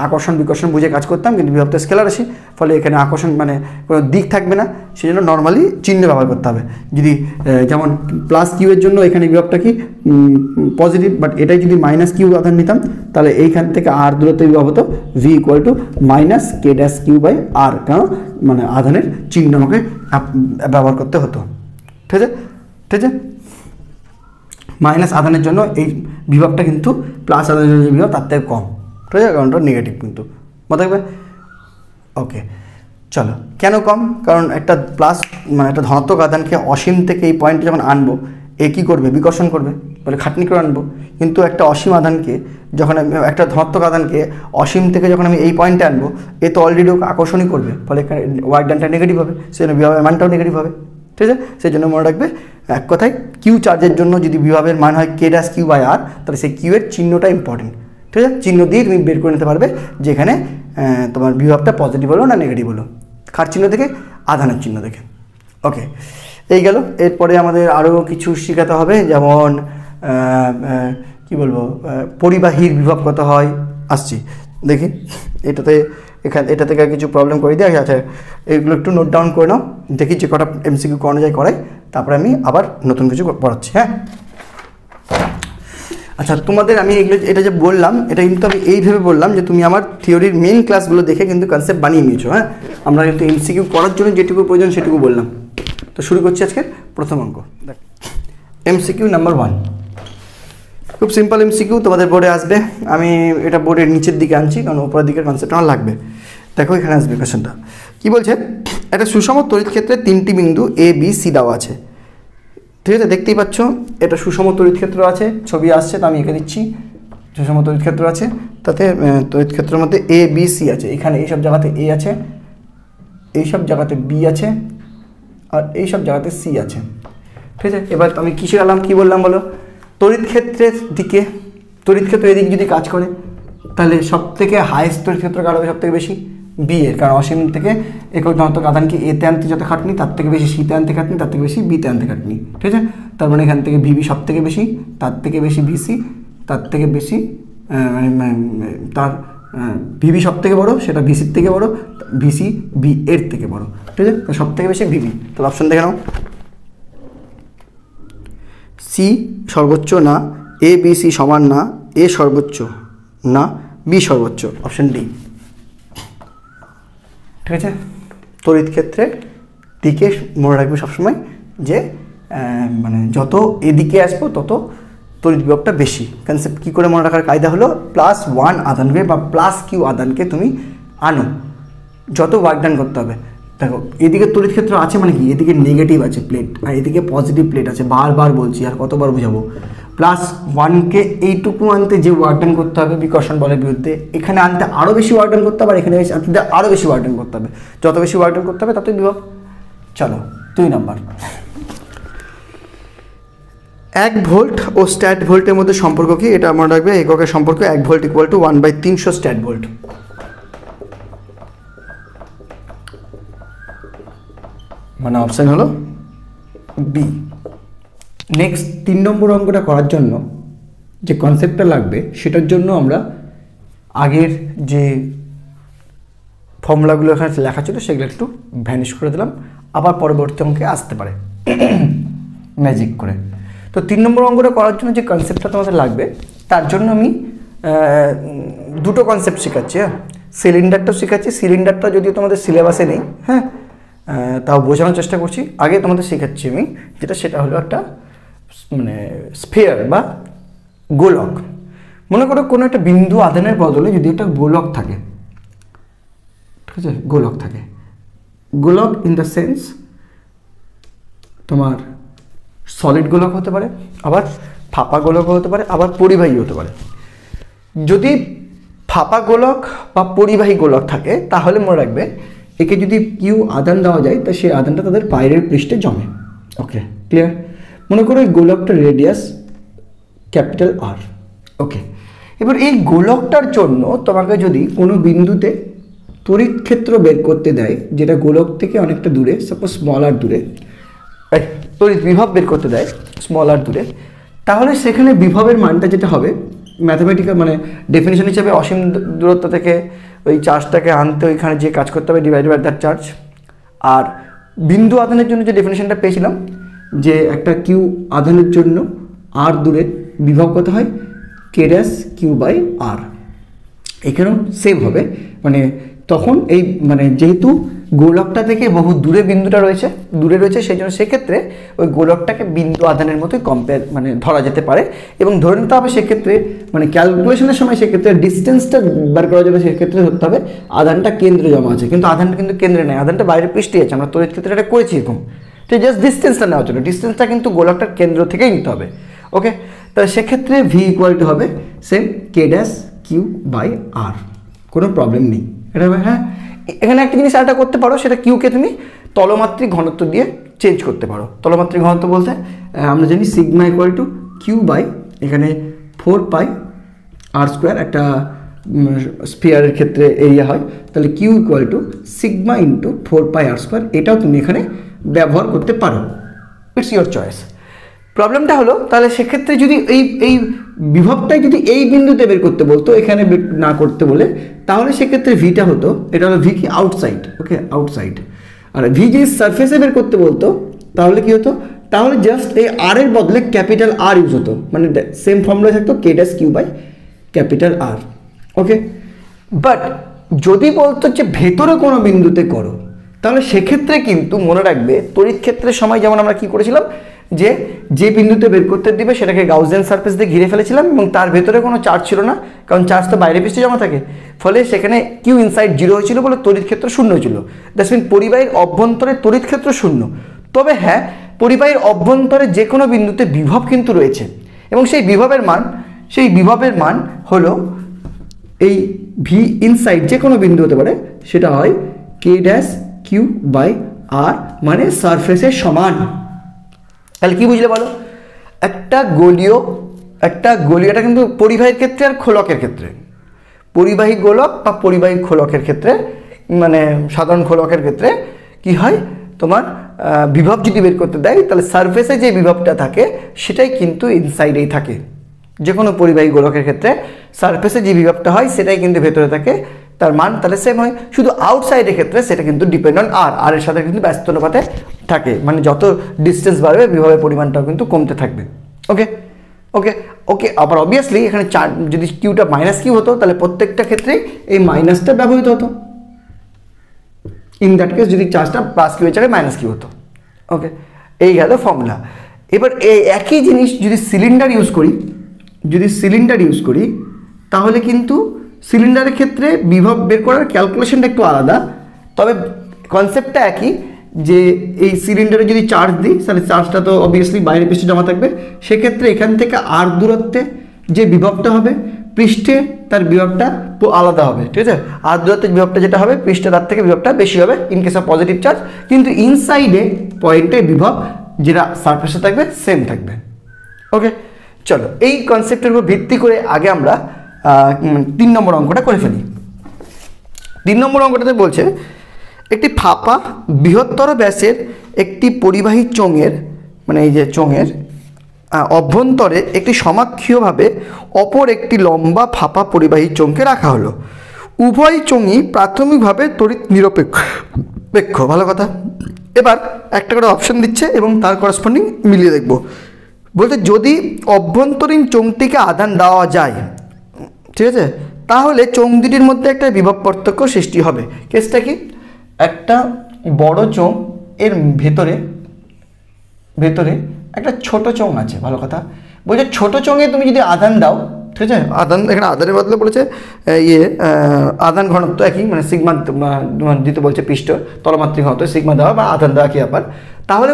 আকর্ষণ বিকর্ষণ বুঝে কাজ করতাম, কিন্তু বিভব তো স্কেলার রাশি, ফলে এখানে আকর্ষণ মানে কোনো দিক থাকবে না, সেই জন্য নর্মালি চিহ্ন ব্যবহার করতে হবে। যদি যেমন প্লাস কিউ এর জন্য এখানে বিভবটা কি পজিটিভ, বাট এটাই যদি মাইনাস কিউ আধান নিতাম, তাহলে এইখান থেকে আর দূরত্ব বিভব হতো V equal to minus K dash Q by r, কারণ মানে আধানের চিহ্ন আমাকে ব্যবহার করতে হতো। ঠিক আছে, ঠিক আছে, মাইনাস আধানের জন্য এই বিভবটা কিন্তু প্লাস আধানের জন্য যে বিভব তার থেকে কম। ঠিক আছে, কারণ ওটা নেগেটিভ কিন্তু, মনে থাকবে। ওকে, চলো, কেন কম? কারণ একটা প্লাস মানে একটা ধনাত্মক আধানকে অসীম থেকে এই পয়েন্টে যখন আনবো, এ কী করবে? বিকর্ষণ করবে, বলে খাটনি করে আনবো। কিন্তু একটা অসীম আধানকে যখন আমি, একটা ধনাত্মক আধানকে অসীম থেকে যখন আমি এই পয়েন্টে আনবো, এ তো অলরেডি আকর্ষণই করবে, ফলে ওয়ার্ক ডানটা নেগেটিভ হবে, সেই জন্য বিভবের মানটাও নেগেটিভ হবে। ঠিক আছে, সেই জন্য মনে রাখবে এক কথায় কিউ চার্জের জন্য যদি বিভবের মান হয় K dash Q by R, তাহলে সেই কিউ এর চিহ্নটা ইম্পর্টেন্ট। ঠিক আছে, চিহ্ন দিয়ে তুমি বের করে নিতে পারবে যে এখানে তোমার বিভবটা পজিটিভ হলো না নেগেটিভ হলো, কার চিহ্ন থেকে? আধানের চিহ্ন থেকে। ওকে, এই গেল। এরপরে আমাদের আরও কিছু শেখাতে হবে, যেমন কি বলবো, পরিবাহীর বিভব কত হয় আসছি দেখি। এটা থেকে কিছু প্রবলেম করে দিই। আচ্ছা, এগুলো একটু নোট ডাউন করে নাও, দেখি যে কটা এমসিকিউ করানো যায় করাই, তারপরে আমি আবার নতুন কিছু পড়াচ্ছি। হ্যাঁ, আচ্ছা, তোমাদের আমি এটা যে বললাম, এটা কিন্তু আমি এইভাবে বললাম যে তুমি আমার থিওরির মেন ক্লাসগুলো দেখে কিন্তু কনসেপ্ট বানিয়ে নিয়েছো। হ্যাঁ, আমরা কিন্তু এমসিকিউ করার জন্য যেটুকু প্রয়োজন সেটুকু বললাম। তো শুরু করছি আজকের প্রথম অঙ্ক। দেখ, MCQ নাম্বার 1, খুব সিম্পল MCQ তোমাদের বোর্ডে আসবে। আমি এটা বোর্ডের নিচের দিকে আনছি কারণ উপরের দিকের কনসেপ্ট আমার লাগবে। দেখো এখানে আসবে কোয়েশ্চেনটা কী বলছে, একটা সুষম তড়িৎ ক্ষেত্রে 3টি বিন্দু A B C দেওয়া আছে, ঠিক আছে? দেখতেই পাচ্ছ এটা সুষম তড়িৎ ক্ষেত্র আছে, ছবি আসছে তো আমি এঁকে দিচ্ছি। সুষম তড়িৎ ক্ষেত্র আছে, তাতে তড়িৎ ক্ষেত্রের মধ্যে A B C আছে। এখানে এইসব জায়গাতে A আছে, এইসব জায়গাতে B আছে, আর এইসব জায়গাতে C আছে, ঠিক আছে? এবার আমি কী শেখালাম, কী বললাম বলো? তড়িৎ ক্ষেত্রের দিকে, তড়িৎ ক্ষেত্র এদিকে যদি কাজ করে তাহলে সব থেকে হাইয়েস্ট তড়িৎ ক্ষেত্র কার হবে সব থেকে বেশি? বি এর, কারণ অসীম থেকে একক ধনাত্মক আধানকে এতে আনতে যত খাটনি তার থেকে বেশি সিতে আনতে খাটনি, তার থেকে বেশি বিতে আনতে খাটনি, ঠিক আছে? তার মানে এখান থেকে ভিবি সব থেকে বেশি, তার থেকে বেশি ভিসি, তার থেকে বেশি তার ভিবি সব থেকে বড়ো, সেটা ভিসির থেকে বড়ো, ভিসি বি এর থেকে বড়ো, ঠিক আছে? সব থেকে বেশি ভিবি। তাহলে অপশন দেখে নাও, সি সর্বোচ্চ না, এ বি সি সমান না, এ সর্বোচ্চ না, বি সর্বোচ্চ, অপশন ডি, ঠিক আছে? তড়িৎ ক্ষেত্রে দিকে মনে রাখবে সবসময় যে মানে যত এদিকে আসবো তত তড়িৎ বিভবটা বেশি। কনসেপ্ট কী করে মনে রাখার কায়দা হলো, +1 আধানকে বা +q আধানকে তুমি আনো, যত ওয়ার্ক ডান করতে হবে। দেখো এদিকে তড়িৎ ক্ষেত্র আছে মানে কি, এদিকে নেগেটিভ আছে প্লেট আর এদিকে পজিটিভ প্লেট আছে, বারবার বলছি আর কতবার বুঝাবো। +1কে এইটুকু আনতে যে ওয়ার্ক ডান করতে হবে বিকর্ষণ বলের বিরুদ্ধে, এখানে আনতে আরও বেশি ওয়ার্ক ডান করতে হবে, আর এখানে আনতে আরও বেশি ওয়ার্ক ডান করতে হবে। যত বেশি ওয়ার্ক ডান করতে হবে ততই বিভব। চলো 2 নাম্বার, 1 ভোল্ট ও স্ট্যাট ভোল্টের মধ্যে সম্পর্ক কি? এটা মনে রাখবে, এককের সম্পর্ক 1 ভোল্ট = 1/300 স্ট্যাট ভোল্ট। মানে অপশান হলো বি। নেক্সট 3 নম্বর অঙ্কটা করার জন্য যে কনসেপ্টটা লাগবে সেটার জন্য আমরা আগের যে ফর্মুলাগুলো এখানে লেখা ছিল সেগুলো একটু ভ্যানিশ করে দিলাম, আবার পরবর্তী অঙ্কে আসতে পারে ম্যাজিক করে। তো 3 নম্বর অঙ্কটা করার জন্য যে কনসেপ্টটা তোমাদের লাগবে তার জন্য আমি দুটো কনসেপ্ট শেখাচ্ছি। হ্যাঁ, সিলিন্ডারটাও শেখাচ্ছি। সিলিন্ডারটা যদিও তোমাদের সিলেবাসে নেই, হ্যাঁ, তাও বোঝানোর চেষ্টা করছি। আগে তোমাদের শেখাচ্ছি আমি যেটা, সেটা হলো একটা মানে স্ফিয়ার বা গোলক। মনে করো কোনো একটা বিন্দু আধানের বদলে যদি একটা গোলক থাকে, ঠিক আছে? গোলক থাকে, গোলক ইন দ্য সেন্স তোমার সলিড গোলক হতে পারে, আবার ফাঁপা গোলক হতে পারে, আবার পরিবাহী হতে পারে। যদি ফাঁপা গোলক বা পরিবাহী গোলক থাকে তাহলে মনে রাখবে একে যদি কিউ আধান দেওয়া যায় তা সেই আধানটা তাদের বাইরের পৃষ্ঠে জমে। ওকে, ক্লিয়ার? মনে করো এই গোলকটার রেডিয়াস R। ওকে, এবার এই গোলকটার জন্য তোমাকে যদি কোনো বিন্দুতে তড়িৎ ক্ষেত্র বের করতে দেয় যেটা গোলক থেকে অনেকটা দূরে, সাপোজ r দূরে, তড়িৎ বিভব বের করতে দেয় r দূরে, তাহলে সেখানে বিভবের মানটা যেটা হবে ম্যাথমেটিক্যাল মানে ডেফিনিশন হিসেবে অসীম দূরত্ব থেকে ওই চার্জটাকে আনতে ওইখানে যে কাজ করতে হবে ডিভাইডেড বাই দ্যাট চার্জ। আর বিন্দু আধানের জন্য যে ডেফিনিশনটা পেয়েছিলাম যে একটা কিউ আধানের জন্য r দূরে বিভব কত হয়, k'(q/r)। এখানেও সেম হবে, মানে তখন এই মানে যেহেতু গোলকটা থেকে বহু দূরে বিন্দুটা দূরে রয়েছে সেই জন্য সেক্ষেত্রে ওই গোলকটাকে বিন্দু আধানের মতোই কম্পেয়ার মানে ধরা যেতে পারে। এবং ধরে নিতে হবে সেক্ষেত্রে মানে ক্যালকুলেশনের সময় সেক্ষেত্রে ডিস্টেন্সটা বার করার জন্য সেক্ষেত্রে ধরতে হবে আধানটা কেন্দ্রে জমা আছে, কিন্তু আধানটা কিন্তু কেন্দ্রে নেই, আধানটা বাইরের পৃষ্ঠে আছে। আমরা তড়িৎ ক্ষেত্রে এটা করেছি এরকম, তো জাস্ট ডিস্টেন্সটা নেওয়ার জন্য, ডিস্টেন্সটা কিন্তু গোলকটার কেন্দ্র থেকেই নিতে হবে। ওকে, তাহলে সেক্ষেত্রে ভি ইকুয়াল টু হবে সেম k'(q/r), কোনো প্রবলেম নেই। এটা হবে, হ্যাঁ। এখানে একটা জিনিস আরেকটা করতে পারো, সেটা কিউকে তুমি তলমাত্রিক ঘনত্ব দিয়ে চেঞ্জ করতে পারো। তলমাত্রিক ঘনত্ব বলতে আমরা জানি সিগমা ইকুয়াল টু q/, এখানে 4πr², একটা স্ফিয়ারের ক্ষেত্রে এরিয়া হয়, তাহলে q equal two sigma into 4πr²। এটাও তুমি এখানে ব্যবহার করতে পারো, ইটস ইয়োর চয়েস। প্রবলেমটা হলো তাহলে সেক্ষেত্রে যদি এই বিভবটাই যদি এই বিন্দুতে বের করতে বলতো, এখানে না করতে বলে, তাহলে সেক্ষেত্রে ভিটা হতো, এটা হলো ভি কি আউটসাইড। ওকে, আউটসাইড। আর ভি যদি সারফেসে বের করতে বলতো তাহলে কি হতো, তাহলে জাস্ট এই আর এর বদলে R ইউজ হতো, মানে সেম ফর্মুলা থাকতো k'(q/R)। ওকে, বাট যদি বলতো যে ভেতরে কোনো বিন্দুতে করো, তাহলে সেক্ষেত্রে কিন্তু মনে রাখবে তড়িৎ ক্ষেত্রের সময় যেমন আমরা কি করেছিলাম যে যে বিন্দুতে বের করতে দিবে সেটাকে গাউসিয়ান সারফেস দিয়ে ঘিরে ফেলেছিলাম এবং তার ভেতরে কোনো চার্জ ছিল না, কারণ চার্জ তো বাইরে পৃষ্ঠে জমা থাকে, ফলে সেখানে কিউ ইনসাইড 0 হয়েছিল বলে তড়িৎ ক্ষেত্র 0 হয়েছিল। দ্যাটস মিন পরিবাহীর অভ্যন্তরে তড়িৎ ক্ষেত্র 0। তবে হ্যাঁ, পরিবাহীর অভ্যন্তরে যে কোনো বিন্দুতে বিভব কিন্তু রয়েছে এবং সেই বিভবের মান হলো এই ভি ইনসাইড যে কোনো বিন্দু হতে পারে, সেটা হয় কে ড্যাশ কিউ বাই আর, মানে সারফেসের সমান। তাহলে কি বুঝলে বলো? একটা গলীয়টা কিন্তু পরিবাহীর ক্ষেত্রে আর খোলকের ক্ষেত্রে, পরিবাহী গোলক বা পরিবাহী খোলকের ক্ষেত্রে, মানে সাধারণ খোলকের ক্ষেত্রে কি হয়, তোমার বিভব যদি বের করতে দেয় তাহলে সারফেসে যে বিভবটা থাকে সেটাই কিন্তু ইনসাইডেই থাকে। যে কোনো পরিবাহী গোলকের ক্ষেত্রে সারফেসে যে বিভবটা হয় সেটাই কিন্তু ভেতরে থাকে, তার মান তাহলে সেম হয়। শুধু আউটসাইডের ক্ষেত্রে সেটা কিন্তু ডিপেন্ড অন আর এর সাথে কিন্তু ব্যস্ত অনুপাতে থাকে, মানে যত ডিস্টেন্স বাড়বে বিভবের পরিমাণটাও কিন্তু কমতে থাকবে। ওকে ওকে ওকে আবার অবভিয়াসলি এখানে যদি কিউটা মাইনাস কিউ হতো তাহলে প্রত্যেকটা ক্ষেত্রেই এই মাইনাসটা ব্যবহৃত হতো। ইন দ্যাট কেস যদি চার্জটা প্লাস কিউ এর জায়গায় মাইনাস কিউ হতো। ওকে, এই গেল ফর্মুলা। এবার এই একই জিনিস যদি সিলিন্ডার ইউজ করি তাহলে কিন্তু সিলিন্ডারের ক্ষেত্রে বিভব বের করার ক্যালকুলেশনটা একটু আলাদা, তবে কনসেপ্টটা একই, যে এই সিলিন্ডারে যদি চার্জ দিই তাহলে চার্জটা তো অবভিয়াসলি বাইরে পৃষ্ঠে জমা থাকবে, সেক্ষেত্রে এখান থেকে আর দূরত্বে যে বিভবটা হবে পৃষ্ঠে তার বিভবটা আলাদা হবে, ঠিক আছে? আর দূরত্বের বিভবটা যেটা হবে পৃষ্ঠে তার থেকে বিভবটা বেশি হবে in case of positive charge, কিন্তু ইনসাইডে পয়েন্টে বিভব যেটা সারফেসে থাকবে সেম থাকবে। ওকে, চলো এই কনসেপ্টের উপর ভিত্তি করে আগে আমরা 3 নম্বর অঙ্কটা করে ফেলি। 3 নম্বর অঙ্কটাতে বলছে একটি ফাঁপা বৃহত্তর ব্যাসের একটি পরিবাহী চোঙের, মানে এই যে চোঙের অভ্যন্তরে একটি সমাক্ষীয়ভাবে অপর একটি লম্বা ফাঁপা পরিবাহী চোঙকে রাখা হলো। উভয় চোঙই প্রাথমিকভাবে তড়িৎ নিরপেক্ষ। ভালো কথা। এবার একটা করে অপশন দিচ্ছে এবং তার করসপন্ডিং মিলিয়ে দেখব। বলতে যদি অভ্যন্তরীণ চোঙটিকে আধান দেওয়া যায়, ঠিক আছে, তাহলে চোঙ দুটির মধ্যে একটা বিভব পার্থক্য সৃষ্টি হবে। কেসটা কি? একটা বড় চোঙ এর ভেতরে একটা ছোট চোঙ আছে। ভালো কথা। বলছে ছোট চোঙে তুমি যদি আধান দাও, ঠিক আছে, আধান এখানে আধানের বদলে বলেছে আধান ঘনত্ব একই, মানে সিগমা দিতে বলছে পৃষ্ঠ তলমাত্রিক ঘনত্ব সিগমা দেওয়া বা আধান দেওয়া কি ব্যাপার। তাহলে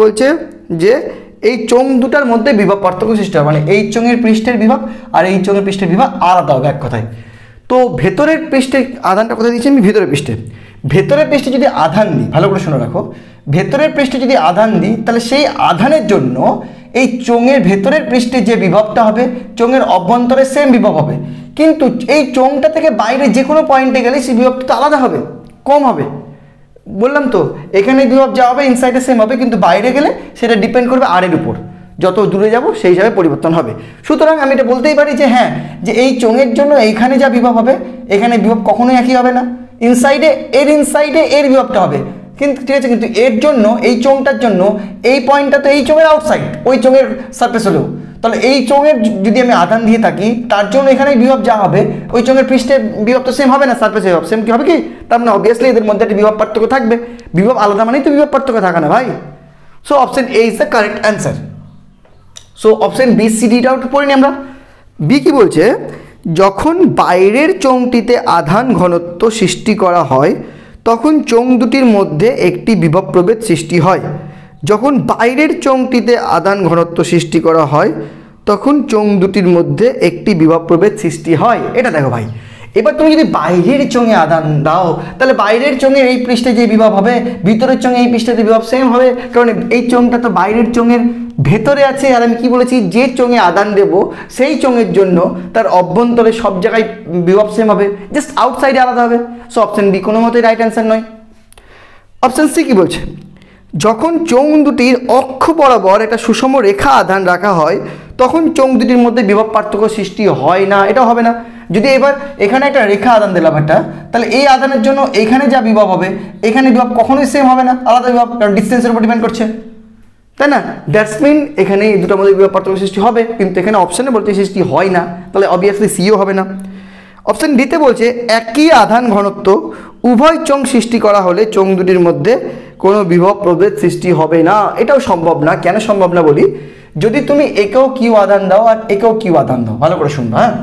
বলছে যে এই চোঙ দুটার মধ্যে বিভব পার্থক্য সৃষ্টি হবে, মানে এই চোঙের পৃষ্ঠের বিভব আর এই চোঙের পৃষ্ঠের বিভব আলাদা হবে এক কথায়। তো ভেতরের পৃষ্ঠে আধানটা কোথায় দিচ্ছি আমি? ভেতরের পৃষ্ঠে যদি আধান দিই, ভালো করে শুনে রাখো, ভেতরের পৃষ্ঠে যদি আধান দিই তাহলে সেই আধানের জন্য এই চোঙের ভেতরের পৃষ্ঠে যে বিভবটা হবে চোঙের অভ্যন্তরে সেম বিভব হবে, কিন্তু এই চোঙটা থেকে বাইরে যে কোনো পয়েন্টে গেলে সেই বিভবটা তো আলাদা হবে, কম হবে। বললাম তো এখানে বিভব যা হবে ইনসাইডে সেম হবে, কিন্তু বাইরে গেলে সেটা ডিপেন্ড করবে আর এর উপর, যত দূরে যাব সেই হিসাবে পরিবর্তন হবে। সুতরাং আমি এটা বলতেই পারি যে হ্যাঁ, যে এই চোঙের জন্য এইখানে যা বিভব হবে এখানে বিভব কখনোই একই হবে না, ইনসাইডে এর বিভবটা হবে, কিন্তু ঠিক আছে, কিন্তু এর জন্য এই চোঙটার জন্য এই পয়েন্টটা তো এই চোঙের আউটসাইড, ওই চোঙের সারফেস হলেও, তাহলে এই চোঙের যদি আমি আধান দিয়ে থাকি তার জন্য এখানে বিভব যা হবে ওই চোঙের পৃষ্ঠে বিভব তো সেম হবে না, সারফেসে বিভব সেম কি হবে কি? তার মানে অবভিয়াসলি এদের মধ্যে একটা বিভব পার্থক্য থাকবে, বিভব আলাদা মানেই তো বিভব পার্থক্য থাকে না ভাই। So option A is the correct answer. So option B C ডিটা একটু পড়ে নিই আমরা। বি কি বলছে? যখন বাইরের চোঙটিতে আধান ঘনত্ব সৃষ্টি করা হয় তখন চোঙ দুটির মধ্যে একটি বিভব প্রভেদ সৃষ্টি হয়। যখন বাইরের চোঙটিতে আধান ঘনত্ব সৃষ্টি করা হয় তখন চোঙ দুটির মধ্যে একটি বিভব প্রভেদ সৃষ্টি হয়। এটা দেখো ভাই, এবার তুমি যদি বাইরের চোঙে আধান দাও তাহলে বাইরের চোঙের এই পৃষ্ঠে যে বিভব হবে ভিতরের চোঙে এই পৃষ্ঠে বিভব সেম হবে, কারণ এই চোঙটা তো বাইরের চোঙের ভেতরে আছে। আর আমি কি বলেছি? যে চোঙে আধান দেব সেই চোঙের জন্য তার অভ্যন্তরে সব জায়গায় বিভব সেম হবে, জাস্ট আউটসাইডে আলাদা হবে। সো অপশন বি কোনো মতেই রাইট অ্যান্সার নয়। অপশন সি কি বলছে? যখন চোঙ দুটির অক্ষ বরাবর একটা সুষম রেখা আধান রাখা হয় তখন চোঙ দুটির মধ্যে বিভব পার্থক্য সৃষ্টি হয় না, এটা হবে না। যদি এবার এখানে একটা রেখা আধান দিলাম একটা, তাহলে এই আধানের জন্য এখানে যা বিভব হবে এখানে বিভব কখনোই সেম হবে না, আলাদা বিভব, কারণ ডিস্টেন্সের উপর ডিপেন্ড করছে, তাই না? দ্যাটস মিন এখানে এই দুটোর মধ্যে বিভব পার্থক্য সৃষ্টি হবে, কিন্তু এখানে অপশানে বলতে সৃষ্টি হয় না, তাহলে অবভিয়াসলি সিও হবে না। অপশান ডিতে বলছে একই আধান ঘনত্ব উভয় চোঙ সৃষ্টি করা হলে চোঙ দুটির মধ্যে কোনো বিভব প্রভেদ সৃষ্টি হবে না। এটাও সম্ভব না। কেন সম্ভব না বলি, যদি তুমি একেও কিউ আধান দাও আর একেও কিউ আধান দাও, ভালো করে শুনবা, হ্যাঁ,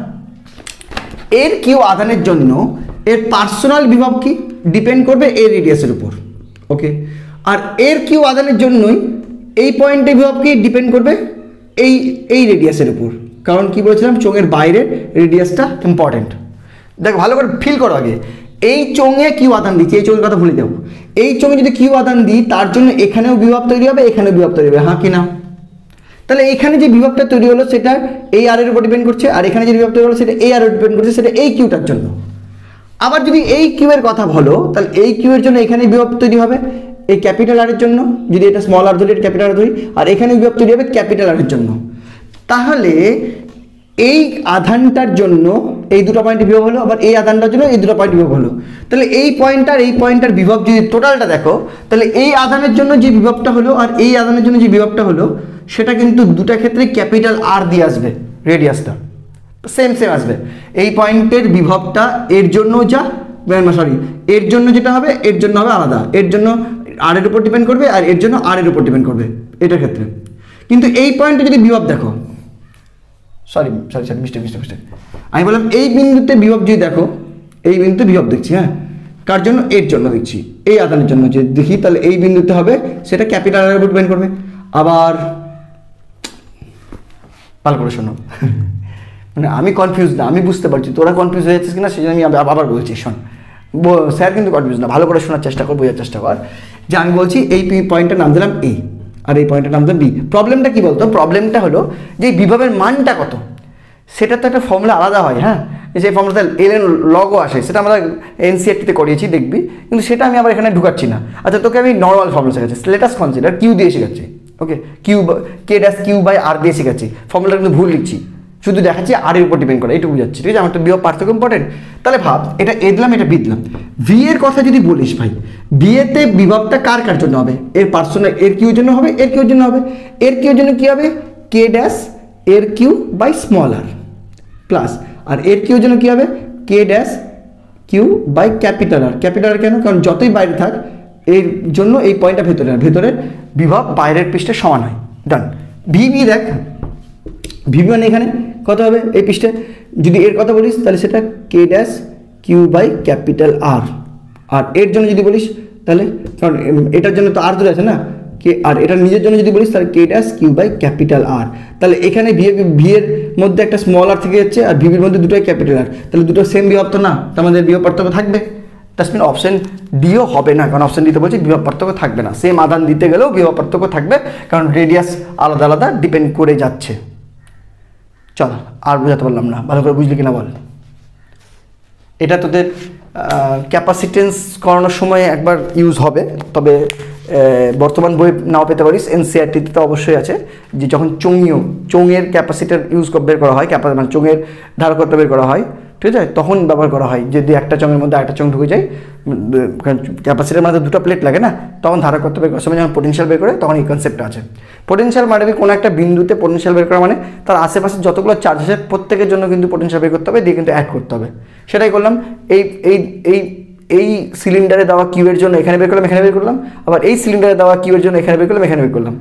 এর কিউ আধানের জন্য এর পার্সোনাল বিভব কি ডিপেন্ড করবে এর রেডিয়াসের উপর, ওকে। আর এর কিউ আধানের জন্যই এই পয়েন্টের বিভব কি ডিপেন্ড করবে এই রেডিয়াসের উপর। কারণ কি বলেছিলাম, চোঙের বাইরের রেডিয়াসটা ইম্পর্টেন্ট। দেখ ভালো করে ফিল করো আগে, এই চোঙে কিউ আধান দিচ্ছি, এই চোঙের কথা ভুলে যাও। এই চোঙে যদি কিউ আধান দিই তার জন্য এখানেও বিভব তৈরি হবে, এখানেও বিভব তৈরি হবে, হ্যাঁ কি না? তাহলে এখানে যে বিভবটা তৈরি হলো সেটা এই আর এর উপর ডিপেন্ড করছে, আর এখানে যে বিভব তৈরি হলো সেটা এই আর এর ডিপেন্ড করছে, সেটা এই কিউটার জন্য। আবার যদি এই কিউ এর কথা বলো, তাহলে এই কিউ এর জন্য এখানে বিভব তৈরি হবে এই ক্যাপিটাল আর এর জন্য, যদি এটা স্মল আর ধরি, এটা ক্যাপিটাল আর ধরি, আর এখানে বিভব তৈরি হবে ক্যাপিটাল আর এর জন্য। তাহলে এই আধানটার জন্য এই দুটো পয়েন্টে বিভব হলো, আবার এই আধানটার জন্য এই দুটো পয়েন্ট বিভব হলো। তাহলে এই পয়েন্টটার বিভব যদি টোটালটা দেখো, তাহলে এই আধানের জন্য যে বিভবটা হলো আর এই আধানের জন্য যে বিভবটা হলো সেটা কিন্তু দুটো ক্ষেত্রে ক্যাপিটাল আর দিয়ে আসবে, রেডিয়াসটা সেম আসবে। এই পয়েন্টের বিভবটা এর জন্য যা, সরি, এর জন্য যেটা হবে এর জন্য হবে আলাদা, এর জন্য আর এর উপর ডিপেন্ড করবে আর এর জন্য আর এর উপর ডিপেন্ড করবে এটার ক্ষেত্রে। কিন্তু এই পয়েন্টে যদি বিভব দেখো, সরি মিস্টেক, আমি বললাম এই বিন্দুতে বিভব যদি দেখো, এই বিন্দুতে বিভব দেখছি, হ্যাঁ, কার জন্য? এর জন্য দেখছি, এই আধানের জন্য যে দেখি, তাহলে এই বিন্দুতে হবে সেটা ক্যাপিটাল আর এর উপর ডিপেন্ড করবে। আবার ভালো করে শোনো, মানে আমি কনফিউজ না, আমি বুঝতে পারছি তোরা কনফিউজ হয়ে যাচ্ছিস কিনা, সেই জন্য আমি আবার বলছি, শোন, স্যার কিন্তু কনফিউজ না, ভালো করে শোনার চেষ্টা কর, বোঝার চেষ্টা কর। যে আমি বলছি এই পয়েন্টের নাম দিলাম এ, আর এই পয়েন্টের নাম দিলাম বি। প্রবলেমটা কি বলতো? প্রবলেমটা হলো যে বিভবের মানটা কত, সেটা তো একটা ফর্মুলা আলাদা হয়, হ্যাঁ, সেই ফর্মুলাতে এলএন লগও আসে, সেটা আমরা এনসিআরটিতে করিয়েছি দেখবি, কিন্তু সেটা আমি আবার এখানে ঢুকাচ্ছি না। আচ্ছা, তোকে আমি নর্মাল ফর্মুলা শেখাচ্ছি, লেটাস কনসিডার কিউ দিয়ে শেখাচ্ছি, ওকে, কে ড্যাশ কিউ বাই আর দিয়ে শেখাচ্ছি। ফর্মুলাটা কিন্তু ভুল লিখছি, শুধু দেখাচ্ছি আর এর উপর ডিপেন্ড করে, এইটুকু বুঝাচ্ছি, ঠিক আছে? আমার তো বিভব পার্থক্য ইম্পর্টেন্ট। তাহলে ভাব, এটা এ দিলাম, এটা বি দিলাম। ভি এর কথা যদি বলিস ভাই, বি এতে বিভবটা কার জন্য হবে? এর পার্সোনাল, এর কিউর জন্য হবে, এর কিউর জন্য হবে। এর কিউর জন্য কি হবে? কে ড্যাশ এর q by small r plus, আর এর কিউর জন্য কি হবে? K dash Q by capital r. Capital r কেন? কারণ যতই বাইরে থাক এর জন্য এই পয়েন্টটা ভেতরের বিভব বাইরের পৃষ্ঠে সমান হয়। ডান। ভিবি দেখ, ভিবি মানে এখানে কত হবে এই পৃষ্ঠে? যদি এর কথা বলিস তাহলে সেটা K dash Q by capital r. আর এর জন্য যদি বলিস তাহলে, কারণ এটার জন্য তো আর ধরে আছে না, কে, আর এটা নিজের জন্য যদি বলিস তাহলে K dash Q by capital R. তাহলে এখানে ভি এর মধ্যে একটা স্মল আর থেকে যাচ্ছে, আর ভিবির মধ্যে দুটোই ক্যাপিটাল আর, তাহলে দুটো সেম বিভব তো না, তার মধ্যে বিভব পার্থক্য থাকবে। দ্যাটস মিন অপশন ডিও হবে না, কারণ অপশন ডিতে বলছি বিভব পার্থক্য থাকবে না। সেম আধান দিতে গেলেও বিভব পার্থক্য থাকবে, কারণ রেডিয়াস আলাদা আলাদা ডিপেন্ড করে যাচ্ছে। চল, আর বোঝাতে পারলাম না, ভালো করে বুঝলি কিনা বল। এটা তোদের ক্যাপাসিটেন্স করানোর সময় একবার ইউজ হবে, তবে বর্তমান বই নাও পেতে পারিস, এনসিআরটিতে তো অবশ্যই আছে, যে যখন চোঙের ক্যাপাসিটার বের করা হয়, মানে চোঙের ধারকত্ব বের করা হয়, ঠিক আছে, তখন ব্যবহার করা হয়। যদি একটা চোঙের মধ্যে একটা চোঙ ঢুকে যায়, ক্যাপাসিটার মানে দুটো প্লেট লাগে না, তখন ধারকত্ব বের করার সময় যখন পোটেনশিয়াল বের করে, তখন এই কনসেপ্টটা আছে। পোটেনশিয়াল মানে কোনো একটা বিন্দুতে পোটেনশিয়াল বের করা মানে তার আশেপাশে যতগুলো চার্জ আছে প্রত্যেকের জন্য কিন্তু পোটেনশিয়াল বের করতে হবে, দিয়ে কিন্তু অ্যাড করতে হবে। সেটাই করলাম। এই সিলিন্ডারে দেওয়া কিউয়ের জন্য এখানে বের করলাম, এখানে বের করলাম, আবার এই সিলিন্ডারে দেওয়া কিউয়ের জন্য এখানে বের করলাম, এখানে বের করলাম,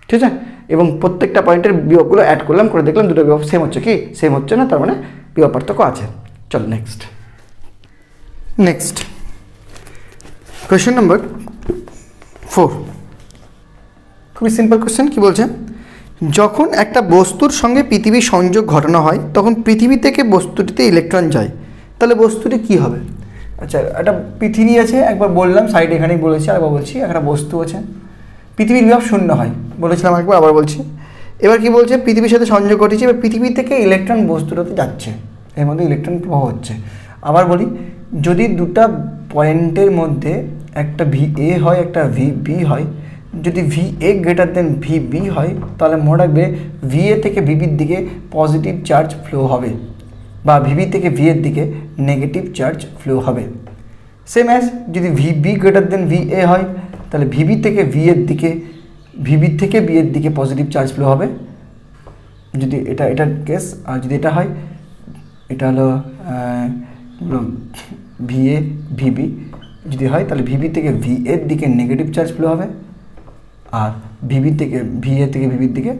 ঠিক আছে? এবং প্রত্যেকটা পয়েন্টের বিভবগুলো অ্যাড করলাম, করে দেখলাম দুটো বিভব সেম হচ্ছে কি সেম হচ্ছে না, তার মানে বিভব পার্থক্য আছে। চল নেক্সট কোয়েশ্চেন নাম্বার 4। খুবই সিম্পল কোয়েশ্চেন। কি বলছে? যখন একটা বস্তুর সঙ্গে পৃথিবীর সংযোগ ঘটানো হয় তখন পৃথিবী থেকে বস্তুটিতে ইলেকট্রন যায়, তাহলে বস্তুটি কি হবে? আচ্ছা, একটা পৃথিবী আছে, একবার বললাম সাইড এখানেই বলেছি, আরেকবার বলছি, একটা বস্তু আছে, পৃথিবীর বিভব শূন্য হয় বলেছিলাম একবার, আবার বলছি। এবার কি বলছে? পৃথিবীর সাথে সংযোগ ঘটেছে, এবার পৃথিবী থেকে ইলেকট্রন বস্তুটাতে যাচ্ছে, এর মধ্যে ইলেকট্রন প্রবাহ হচ্ছে। আবার বলি, যদি দুটা পয়েন্টের মধ্যে একটা ভি এ হয়, একটা ভি বি হয়, যদি V A greater than V B হয়, তাহলে মনে রাখবে ভি এ থেকে ভিবির দিকে পজিটিভ চার্জ ফ্লো হবে, বা ভিবি থেকে ভি এর দিকে নেগেটিভ চার্জ ফ্লো হবে। সেম অ্যাজ যদি V B greater than V A হয়, তাহলে ভিবি থেকে ভি এর দিকে, ভিবি থেকে বি এর দিকে পজিটিভ চার্জ ফ্লো হবে, যদি এটার কেস। আর যদি এটা হয়, এটা হলো VA VB যদি হয় তাহলে VB থেকে VA এর দিকে নেগেটিভ চার্জ ফ্লো হবে, আর VB থেকে VA থেকে VBর দিকে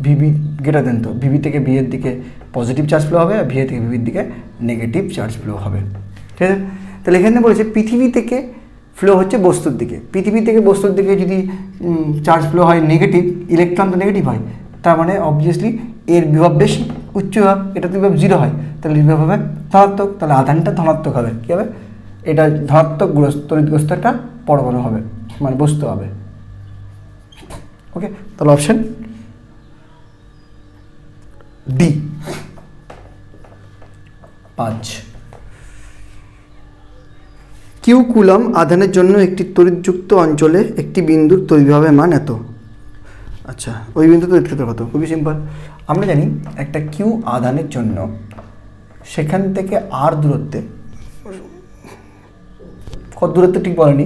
VB গ্রেটার দেন, তো VB থেকে VA এর দিকে পজিটিভ চার্জ ফ্লো হবে, আর VA থেকে VBর দিকে নেগেটিভ চার্জ ফ্লো হবে। ঠিক আছে, তাহলে এখানে বলেছে পৃথিবী থেকে ফ্লো হচ্ছে বস্তুর দিকে, পৃথিবী থেকে বস্তুর দিকে যদি চার্জ ফ্লো হয় নেগেটিভ, ইলেকট্রন তো নেগেটিভ হয়, তার মানে অবভিয়াসলি এর বিভব বেশি, উচ্চ বিভব, এটা তো বিভব 0 হয়, তাহলে বিভব হবে ধনাত্মক, তাহলে আধানটা ধনাত্মক হবে। কী হবে? এটা ধনাত্মক তড়িৎগ্রস্ত একটা পরমাণু হবে, মানে বস্তু হবে। ওকে, তাহলে অপশন ডি 5। কিউ কুলম আধানের জন্য একটি তড়িৎযুক্ত অঞ্চলে একটি বিন্দুর তড়িৎভবের মান এত। আচ্ছা, ওই বিন্দু তড়িৎ ক্ষেত্র কত? খুবই সিম্পল, আমরা জানি একটা কিউ আধানের জন্য সেখান থেকে আর দূরত্বে, কত দূরত্বে ঠিক বলেনি,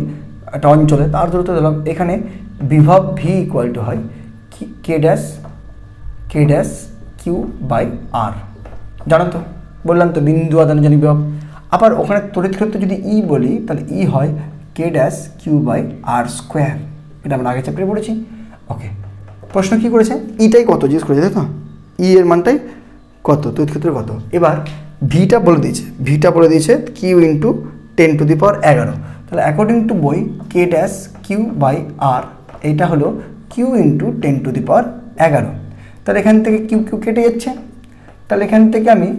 একটা অঞ্চলে তার দূরত্ব দিলাম, এখানে বিভব ভি ইকুয়াল টু হয় কে ড্যাশ কিউ বাই আর। জানো তো, বললাম তো বিন্দু আধানের জন্য বিভব। আবার ওখানে তড়িৎ ক্ষেত্র যদি ই বলি তাহলে ই হয় K dash Q by R square, এটা আমরা আগে চ্যাপ্টারে পড়েছি। ওকে, প্রশ্ন কী করেছে? ইটাই কত জিজ্ঞেস করেছে, তাই তো? ই এর মানটাই কত, তড়িৎ ক্ষেত্র কত। এবার ভিটা বলে দিয়েছে কিউ ইন্টু 10⁻11। তাহলে অ্যাকর্ডিং টু বই কে ড্যাশ কিউ বাই আর এইটা হলো কিউ ইন্টু 10⁻11। তাহলে এখান থেকে কিউ কেটে যাচ্ছে, তাহলে এখান থেকে আমি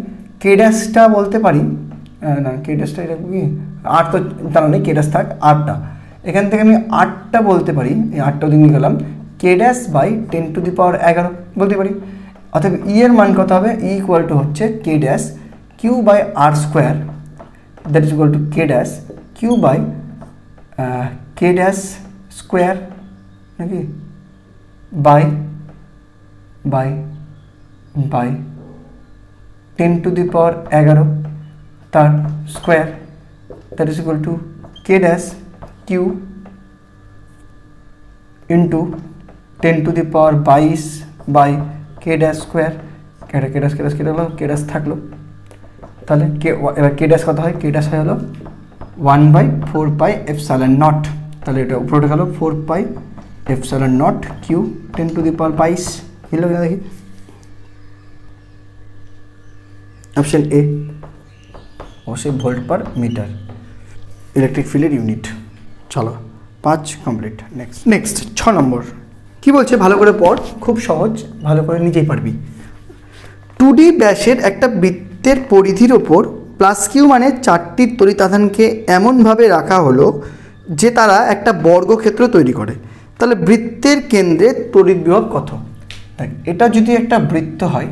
কে ড্যাশটা বলতে পারি, না কে ড্যাশটা এটা কি আর তো জানা নেই, কে ড্যাশ থাক, আরটা এখান থেকে আমি 8টা বলতে পারি, এই 8টা দিকে গেলাম কে ড্যাশ বাই 10⁻11 বলতে পারি। অর্থাৎ ই এর মান কত হবে? ই ইকুয়াল টু হচ্ছে K dash Q by R square, that is equal to K dash Q by K dash square নাকি বাই 10⁻11 তার square, that is equal to K dash Q into 10⁻22 by K dash square. K dash থাকলো, তাহলে এবার কে dash কত হয়? K dash হয় হলো 1/4πε0। তাহলে এটা উপরে গেল 4πε0 কিউ 10⁻22 মিলল কিনা দেখি। অপশন এ অবশ্যই ভোল্ট পার মিটার, ইলেকট্রিক ফিল্ডের ইউনিট। চলো 5 কমপ্লিট। নেক্সট 6 নম্বর কি বলছে? ভালো করে পড়, খুব সহজ, ভালো করে নিজেই পারবি। 2D ব্যাসের একটা বৃত্তের পরিধির ওপর প্লাস কিউ মানে 4টি তড়িৎ আধানকে এমনভাবে রাখা হলো যে তারা একটা বর্গক্ষেত্র তৈরি করে। তাহলে বৃত্তের কেন্দ্রে তড়িৎ বিভব কত? দেখ, এটা যদি একটা বৃত্ত হয়,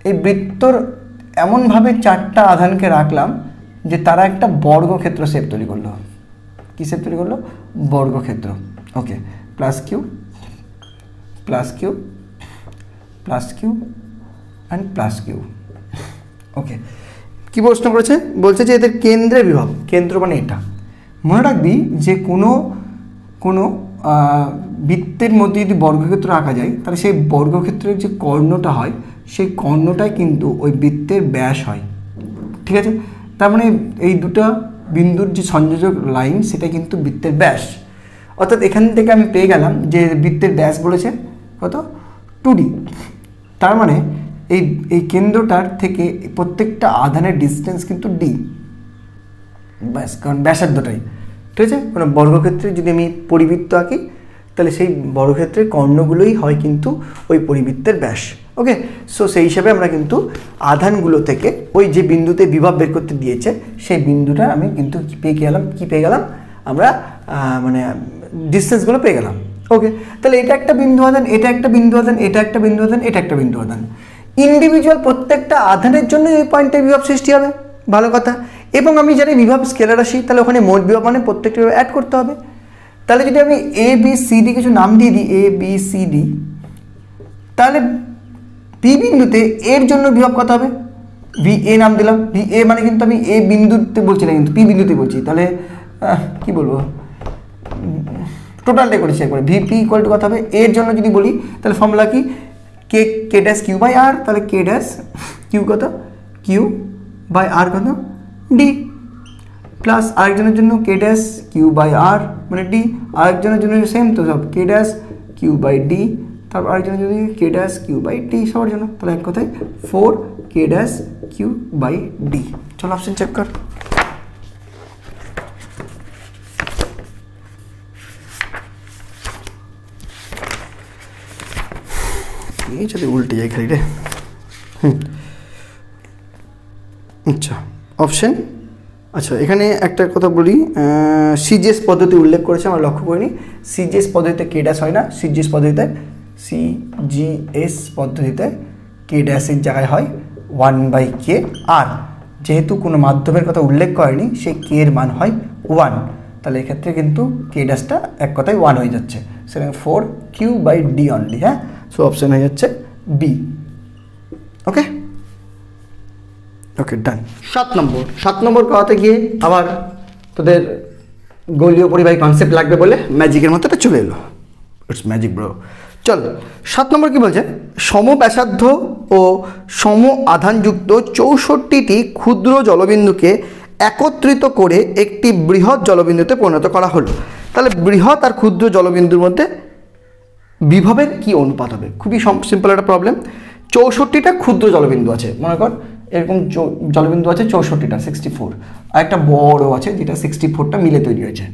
এই বৃত্তর এমনভাবে 4টা আধানকে রাখলাম যে তারা একটা বর্গক্ষেত্র শেপ তৈরি করলো। কী শেপ তৈরি করলো? বর্গক্ষেত্র। Okay, plus q and plus q. Okay, কী প্রশ্ন করেছে? বলছে যে এদের কেন্দ্রে বিভব, কেন্দ্র মানে এটা। মনে রাখবি যে কোনো বৃত্তের মধ্যে যদি বর্গক্ষেত্র আঁকা যায় তাহলে সেই বর্গক্ষেত্রের যে কর্ণটা হয় সেই কর্ণটাই কিন্তু ওই বৃত্তের ব্যাস হয়। ঠিক আছে, তার মানে এই দুটো বিন্দুর যে সংযোজক লাইন সেটা কিন্তু বৃত্তের ব্যাস। অর্থাৎ এখান থেকে আমি পেয়ে গেলাম যে বৃত্তের ব্যাস বলেছে কত? 2D। তার মানে এই কেন্দ্রটার থেকে প্রত্যেকটা আধানের ডিস্টেন্স কিন্তু ডি, ব্যাস, কারণ ব্যাসার্ধটাই। ঠিক আছে, মানে বর্গক্ষেত্রে যদি আমি পরিবৃত্ত আঁকি তাহলে সেই বর্গক্ষেত্রের কর্ণগুলোই হয় কিন্তু ওই পরিবৃত্তের ব্যাস। ওকে, সো সেই হিসাবে আমরা কিন্তু আধানগুলো থেকে ওই যে বিন্দুতে বিভব বের করতে দিয়েছে সেই বিন্দুটা আমি কিন্তু কী পেয়ে গেলাম আমরা মানে ডিস্টেন্সগুলো পেয়ে গেলাম। ওকে, তাহলে এটা একটা বিন্দু আধান, এটা একটা বিন্দু আধান, এটা একটা বিন্দু আধান, এটা একটা বিন্দু আধান। ইন্ডিভিজুয়াল প্রত্যেকটা আধানের জন্য এই পয়েন্টে বিভব সৃষ্টি হবে, ভালো কথা। এবং আমি জানি বিভব স্কেলার রাশি, তাহলে ওখানে মোট বিভব মানে প্রত্যেকটা বিভব অ্যাড করতে হবে। তাহলে যদি আমি এ বি সি ডি কিছু নাম দিয়ে দিই, এ বি সি ডি, তাহলে পি বিন্দুতে এর জন্য বিভব কত হবে? ভি এ নাম দিলাম, ভি এ মানে কিন্তু আমি এ বিন্দুতে বলছি না, কিন্তু পি বিন্দুতে বলছি। তাহলে কি বলবো, টোটালটাই করেছি একবারে। ভিপি ইকুয়াল টু কত হবে? এর জন্য যদি বলি তাহলে ফর্মুলা কি? K dash Q by R. তাহলে কে ড্যাশ কিউ কত? কিউ বাই আর কত? ডি, প্লাস আরেকজনের জন্য কে ড্যাশ কিউ বাই আর মানে ডি, আরেকজনের জন্য সেম তো সব K dash Q by D, তারপর আরেকজনের জন্য K dash Q by D সবার জন্য, তাহলে এক কথায় 4 K dash Q by D. চলো অপশন চেক কর। এই যদি উল্টে যায় খালি রে। আচ্ছা অপশন, আচ্ছা এখানে একটা কথা বলি, সিজিএস পদ্ধতি উল্লেখ করেছে, আমরা লক্ষ্য করিনি। সিজিএস পদ্ধতিতে কে ড্যাশ হয় না, সিজিএস পদ্ধতিতে কে ড্যাশের জায়গায় হয় 1/k, আর যেহেতু কোনো মাধ্যমের কথা উল্লেখ করেনি সেই কে এর মান হয় 1, তাহলে এক্ষেত্রে কিন্তু কে ড্যাশটা এক কথায় 1 হয়ে যাচ্ছে, সেখানে 4 কিউ বাই ডি অনলি। হ্যাঁ, সো অপশন হয়ে যাচ্ছে বি। ওকে ওকে ডান। 7 নম্বর পাওয়াতে গিয়ে আবার তোদের গোলীয় পরিবাহী কনসেপ্ট লাগবে বলে ম্যাজিকের মতো এটা চলে এলো। It's magic bro. চল 7 নম্বর কি বলছে, সমব্যাসার্ধ ও সম আধানযুক্ত 64টি ক্ষুদ্র জলবিন্দুকে একত্রিত করে একটি বৃহৎ জলবিন্দুতে পরিণত করা হলো। তাহলে বৃহৎ আর ক্ষুদ্র জলবিন্দুর মধ্যে বিভবের কি অনুপাত হবে? খুবই সিম্পল একটা প্রবলেম। 64টা ক্ষুদ্র জলবিন্দু আছে, মনে কর এরকম জলবিন্দু আছে 64টা 64, আর একটা বড় আছে যেটা 64টা মিলে তৈরি হয়েছে।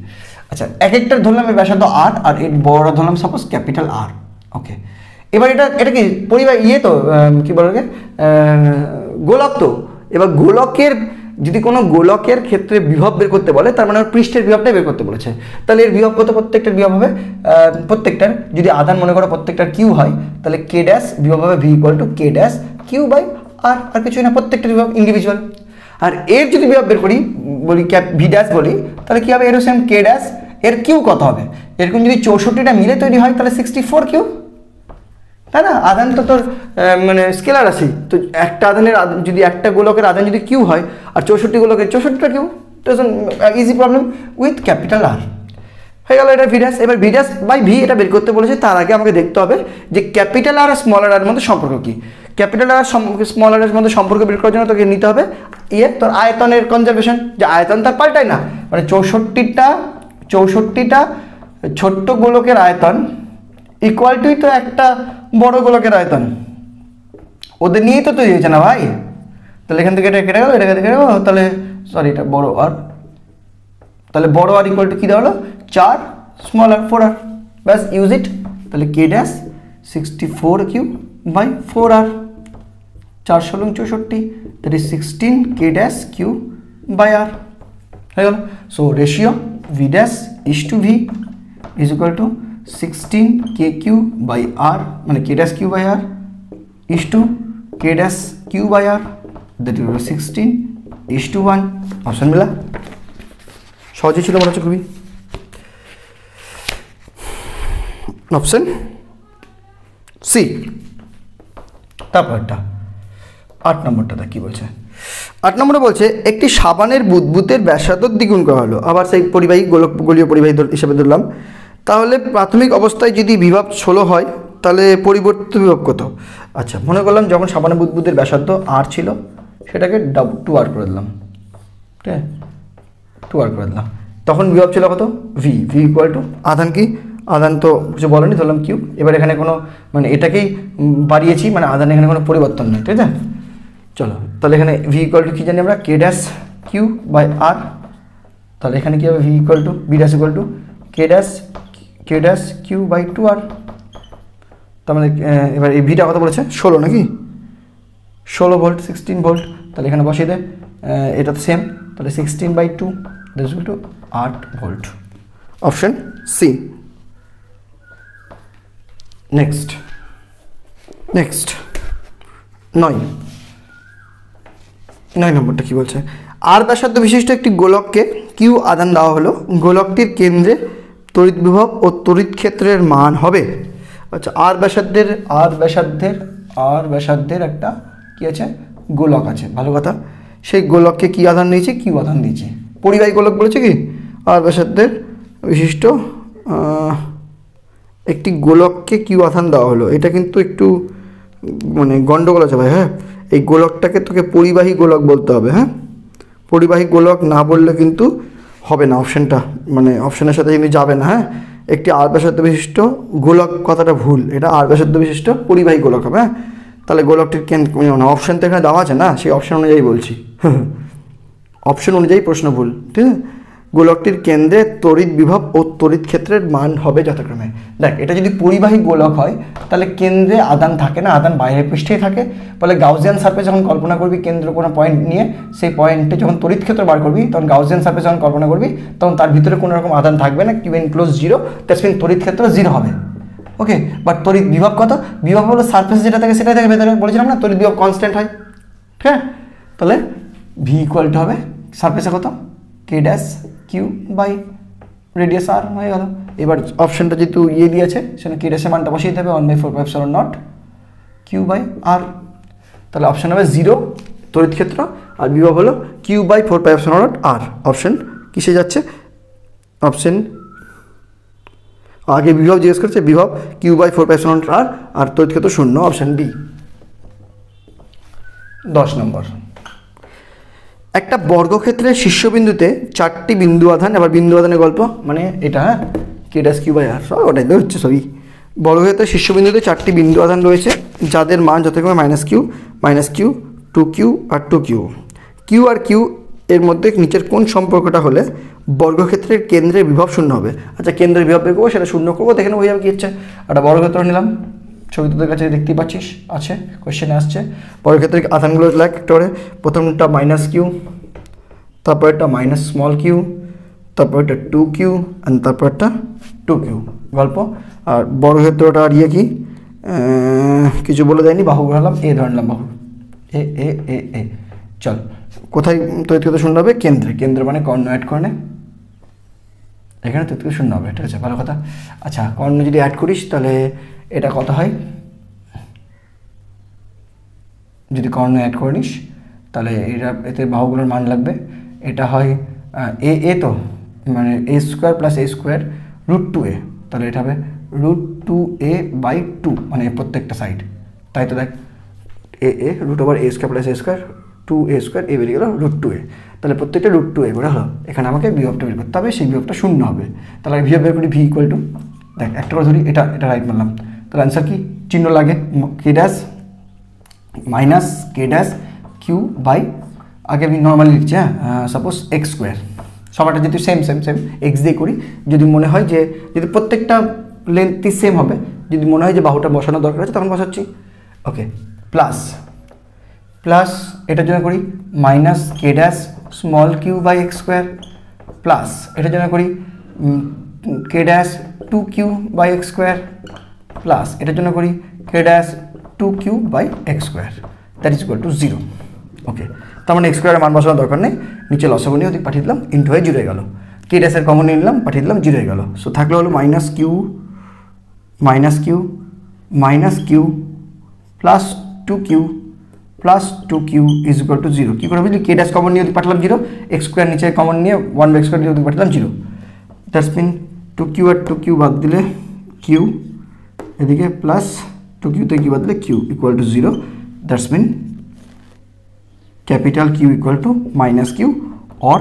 আচ্ছা এক একটার ধরলাম এর ব্যাসার্ধ আর, আর এর বড় ধরলাম সাপোজ ক্যাপিটাল আর। ওকে, এবার এটা কি পরিবার তো কি বলে গোলক তো। এবার গোলকের যদি কোনো গোলকের ক্ষেত্রে বিভব বের করতে বলে তার মানে পৃষ্ঠের বিভবটাই বের করতে বলেছে, তাহলে এর বিভব কত? প্রত্যেকটার বিভব হবে প্রত্যেকটার, যদি আধান মনে করো প্রত্যেকটার কিউ হয় তাহলে কে ড্যাশ বিভব হবে V equal to K dash Q by r, আর কিছুই না, প্রত্যেকটার বিভব ইন্ডিভিজুয়াল। আর এর যদি বিভব বের করি বলি ভি ড্যাশ বলি, তাহলে কি হবে? এরও সেম কে ড্যাশ, এর কিউ কত হবে? এরকম যদি 64টা মিলে তৈরি হয় তাহলে 64 কিউ, তাই না? আধান তো তোর মানে স্কেলার রাশি, তো একটা আধানের যদি একটা গোলকের আধান যদি কিউ হয় আর 64 গোলকের 64টা q, easy problem with capital r হয়ে গেল এটা ভিডাস। এবার ভিডাস বাই ভি এটা বের করতে বলেছে, তার আগে আমাকে দেখতে হবে যে ক্যাপিটাল আর স্মলার আর মধ্যে সম্পর্ক কী। ক্যাপিটাল আর স্মল আর এর মধ্যে সম্পর্ক বের করার জন্য তোকে নিতে হবে তোর আয়তনের কনজারভেশন, যে আয়তন তার পাল্টায় না, মানে 64টা ছোট্ট গোলকের আয়তন ইকুয়াল টুই তো একটা বড় গোলকের আয়তন, ওদের নিয়েই তো তৈরি হয়েছে না ভাই। তাহলে এখান থেকে এটা কেটে গেল, এটা কেটে গেল, তাহলে সরি এটা বড় আর, তাহলে বড় আর ইকুয়াল টু কী দেওয়া হলো 4 স্মল আর 4 আর, ব্যাস ইউজ ইট। তাহলে K dash 64 q by 4 r, 4 × 64, that is 16 K dash Q by r হয়ে গেল। So ratio V dash is to V is equal to 16 K q by আর, মানে K dash Q by r is to K dash Q by r, that is 16 is to 1। Option মিলা সহজই ছিল মনে হচ্ছে খুবই। Option C. তারপরটা 8 নম্বরটা কি বলছে? 8 নম্বরে বলছে একটি সাবানের বুদবুদের ব্যাসার্ধ দ্বিগুণ করা হলো, আবার সেই পরিবাহী গোলীয় পরিবাহী হিসেবে ধরলাম। তাহলে প্রাথমিক অবস্থায় যদি বিভব 16 হয় তাহলে পরিবর্তিত বিভব কত? আচ্ছা মনে করলাম যখন সাবানের বুদবুদের ব্যাসার্ধ আর ছিল সেটাকে 2r করে দিলাম, ঠিক আছে 2r করে দিলাম, তখন বিভব ছিল কত? ভি ইকুয়াল টু আধান কি? আধান তো কিছু বলেনি, ধরলাম কিউ। এবার এখানে কোনো মানে এটাকেই বাড়িয়েছি, মানে আধান এখানে কোনো পরিবর্তন নেই, ঠিক আছে। চলো তাহলে এখানে ভি ইকুয়াল টু কী জানি আমরা? K dash Q by R. তাহলে এখানে কী হবে? V equal to B dash equal to K dash Q by 2r। তার মানে এবার এই ভিটা কত বলেছে? 16 নাকি? 16 ভোল্ট, 16 ভোল্ট। তাহলে এখানে বসিয়ে দে, এটা তো সেম, তাহলে 16/2 that is equal to 8 volt. Option C. Next 9 নম্বরটা কি বলছে? আর ব্যাসার্ধ বিশিষ্ট একটি গোলককে কিউ আধান দেওয়া হলো, গোলকটির কেন্দ্রে তড়িৎ বিভব ও তড়িৎ ক্ষেত্রের মান হবে। আচ্ছা আর ব্যাসার্ধের একটা কি আছে? গোলক আছে, ভালো কথা। সেই গোলককে কি আধান দিয়েছে? কিউ আধান দিয়েছে, পরিবাহী গোলক বলেছে কি? আর ব্যাসার্ধের বিশিষ্ট একটি গোলককে কিউ আধান দেওয়া হলো, এটা কিন্তু একটু মানে গন্ডগোল আছে ভাই। হ্যাঁ, এই গোলকটাকে তোকে পরিবাহী গোলক বলতে হবে। হ্যাঁ, পরিবাহী গোলক না বললে কিন্তু হবে না অপশানটা, মানে অপশানের সাথে কিন্তু যাবে না। হ্যাঁ, একটি আর ব্যাসার্ধ বিশিষ্ট গোলক, কথাটা ভুল, এটা আর ব্যাসার্ধ বিশিষ্ট পরিবাহী গোলক হবে। হ্যাঁ, তাহলে গোলকটির কেন্দ্র, অপশান তো এখানে দেওয়া আছে না, সেই অপশান অনুযায়ী বলছি। অপশন অনুযায়ী প্রশ্ন ভুল, ঠিক আছে। গোলকটির কেন্দ্রে তড়িৎ বিভব ও তড়িৎ ক্ষেত্রের মান হবে যথাক্রমে। দেখ, এটা যদি পরিবাহী গোলক হয় তাহলে কেন্দ্রে আদান থাকে না, আদান বাইরের পৃষ্ঠেই থাকে। ফলে গাউসিয়ান সারফেস যখন কল্পনা করবি কেন্দ্র কোনো পয়েন্ট নিয়ে, সেই পয়েন্টে যখন তড়িৎ ক্ষেত্র বার করবি তখন গাউসিয়ান সারফেস যখন কল্পনা করবি তখন তার ভিতরে কোনো রকম আদান থাকবে না, কিউ এনক্লোজ 0, দ্যাটস মিন তড়িৎ ক্ষেত্র 0 হবে। ওকে, বাট তড়িৎ বিভব কত? বিভব হলো সারফেস যেটা থাকে সেটাই থাকে ভেতরে, বলেছিলাম না তড়িৎ বিভব কনস্ট্যান্ট হয়। ঠিক আছে, তাহলে ভি ইকুয়াল টু হবে সারফেসে কত, K dash Q by radius r হয়ে গেল। এবার অপশানটা যেহেতু দিয়েছে সেখানে কে ড্যাশের মানটা বসিয়ে দেবে 1/4πε0 কিউ বাই আর। তাহলে অপশান হবে 0 তড়িৎ ক্ষেত্র, আর বিভব হলো Q/4πε0 আর। অপশান কিসে যাচ্ছে? অপশান আগে বিভব জিজ্ঞেস করছে, বিভব Q/4πε0 আর তড়িৎ ক্ষেত্র 0, অপশান বি। 10 নম্বর, একটা বর্গক্ষেত্রের শীর্ষবিন্দুতে 4টি বিন্দু আধান, এবার বিন্দু আধানের গল্প, মানে এটা কে ড্যাশ কিউ বাই আর, সব ওটাই তো হচ্ছে সবই। বর্গক্ষেত্রের শীর্ষবিন্দুতে 4টি বিন্দু আধান রয়েছে যাদের মান যথাক্রমে -Q, 2Q আর 2Q। কিউ আর কিউ এর মধ্যে নিচের কোন সম্পর্কটা হলে বর্গক্ষেত্রের কেন্দ্রের বিভব 0 হবে? আচ্ছা, কেন্দ্রের বিভব বের করবো, সেটা 0 করবো, দেখে নেবো হয়ে যাবে কি হচ্ছে। একটা বর্গক্ষেত্র নিলাম, ছবি তোদের কাছে দেখতেই পাচ্ছিস আছে, কোয়েশ্চেনে আসছে। বর্গক্ষেত্রের আধানগুলো লাইক একটা করে, প্রথমটা -Q, তারপরটা -q, তারপরটা 2Q আর তারপরটা 2Q গল্প। আর বর্গক্ষেত্রটা আর কি কিছু বলে দেয়নি, বাহু ধরলাম, এ ধরে নিলাম বাহু, এ এ এ এ। চল, কোথায় তড়িৎ ক্ষেত্র 0 হবে? কেন্দ্রে। কেন্দ্র মানে কর্ণ অ্যাড করে নে, এখানে তড়িৎ ক্ষেত্র 0 হবে, ঠিক আছে, ভালো কথা। আচ্ছা, কর্ণ যদি অ্যাড করিস তাহলে এটা কত হয়? যদি কর্ণ অ্যাড করে নিস তাহলে এতে বাহুগুলোর মান লাগবে, এটা হয় এ তো মানে a² + a² √2a, তাহলে এটা হবে √2a/2, মানে প্রত্যেকটা সাইড, তাই তো দেখ এ √a² + a² 2a², এ বেরিয়ে গেল √2a, তাহলে প্রত্যেকটা √2a করে হলো। এখানে আমাকে বিভবটা বের করতে হবে, সেই বিভবটা 0 হবে। তাহলে বিভব বের করি, ভি ইকুয়াল টু, দেখ একটা করে ধরি, এটা রাইট মানলাম, তাহলে অ্যান্সার কি? চিহ্ন লাগে কে ড্যাশ -K⁻Q বাই, আগে আমি নর্মালি লিখছি, হ্যাঁ, সাপোজ x², সবারটা যেহেতু সেম x দিয়ে করি, যদি মনে হয় যে যদি প্রত্যেকটা লেন্থই সেম হবে, যদি মনে হয় যে বাহুটা বসানো দরকার আছে তখন বসাচ্ছি। ওকে, প্লাস এটার জন্য করি -K⁻q বাই x² প্লাস এটার জন্য করি K⁻2q বাই x² প্লাস এটার জন্য করি K⁻2q by x², that is equal to 0। Okay, তার মানে x² এর মান বসানোর দরকার নেই, নিচে লসাগু নিয়ে ওদিকে পাঠিয়ে দিলাম, ইন্টু হয়ে 0 হয়ে গেল। K⁻এর কমন নিয়ে নিলাম, পাঠিয়ে দিলাম, 0 হয়ে গেল। সো থাকলে হলো -q plus 2q plus 2q is equal to 0। কী করে বুঝলি? K⁻ কমন নিয়ে ওদিকে পাঠালাম 0, x² নিচে কমন নিয়ে 1/x² নিয়ে ওদিকে পাঠালাম 0, that's mean 2q R 2q বাদ দিলে q, এদিকে প্লাস 2q তে কি বাদ দিলে q equal to 0, that's mean capital Q equal to -q or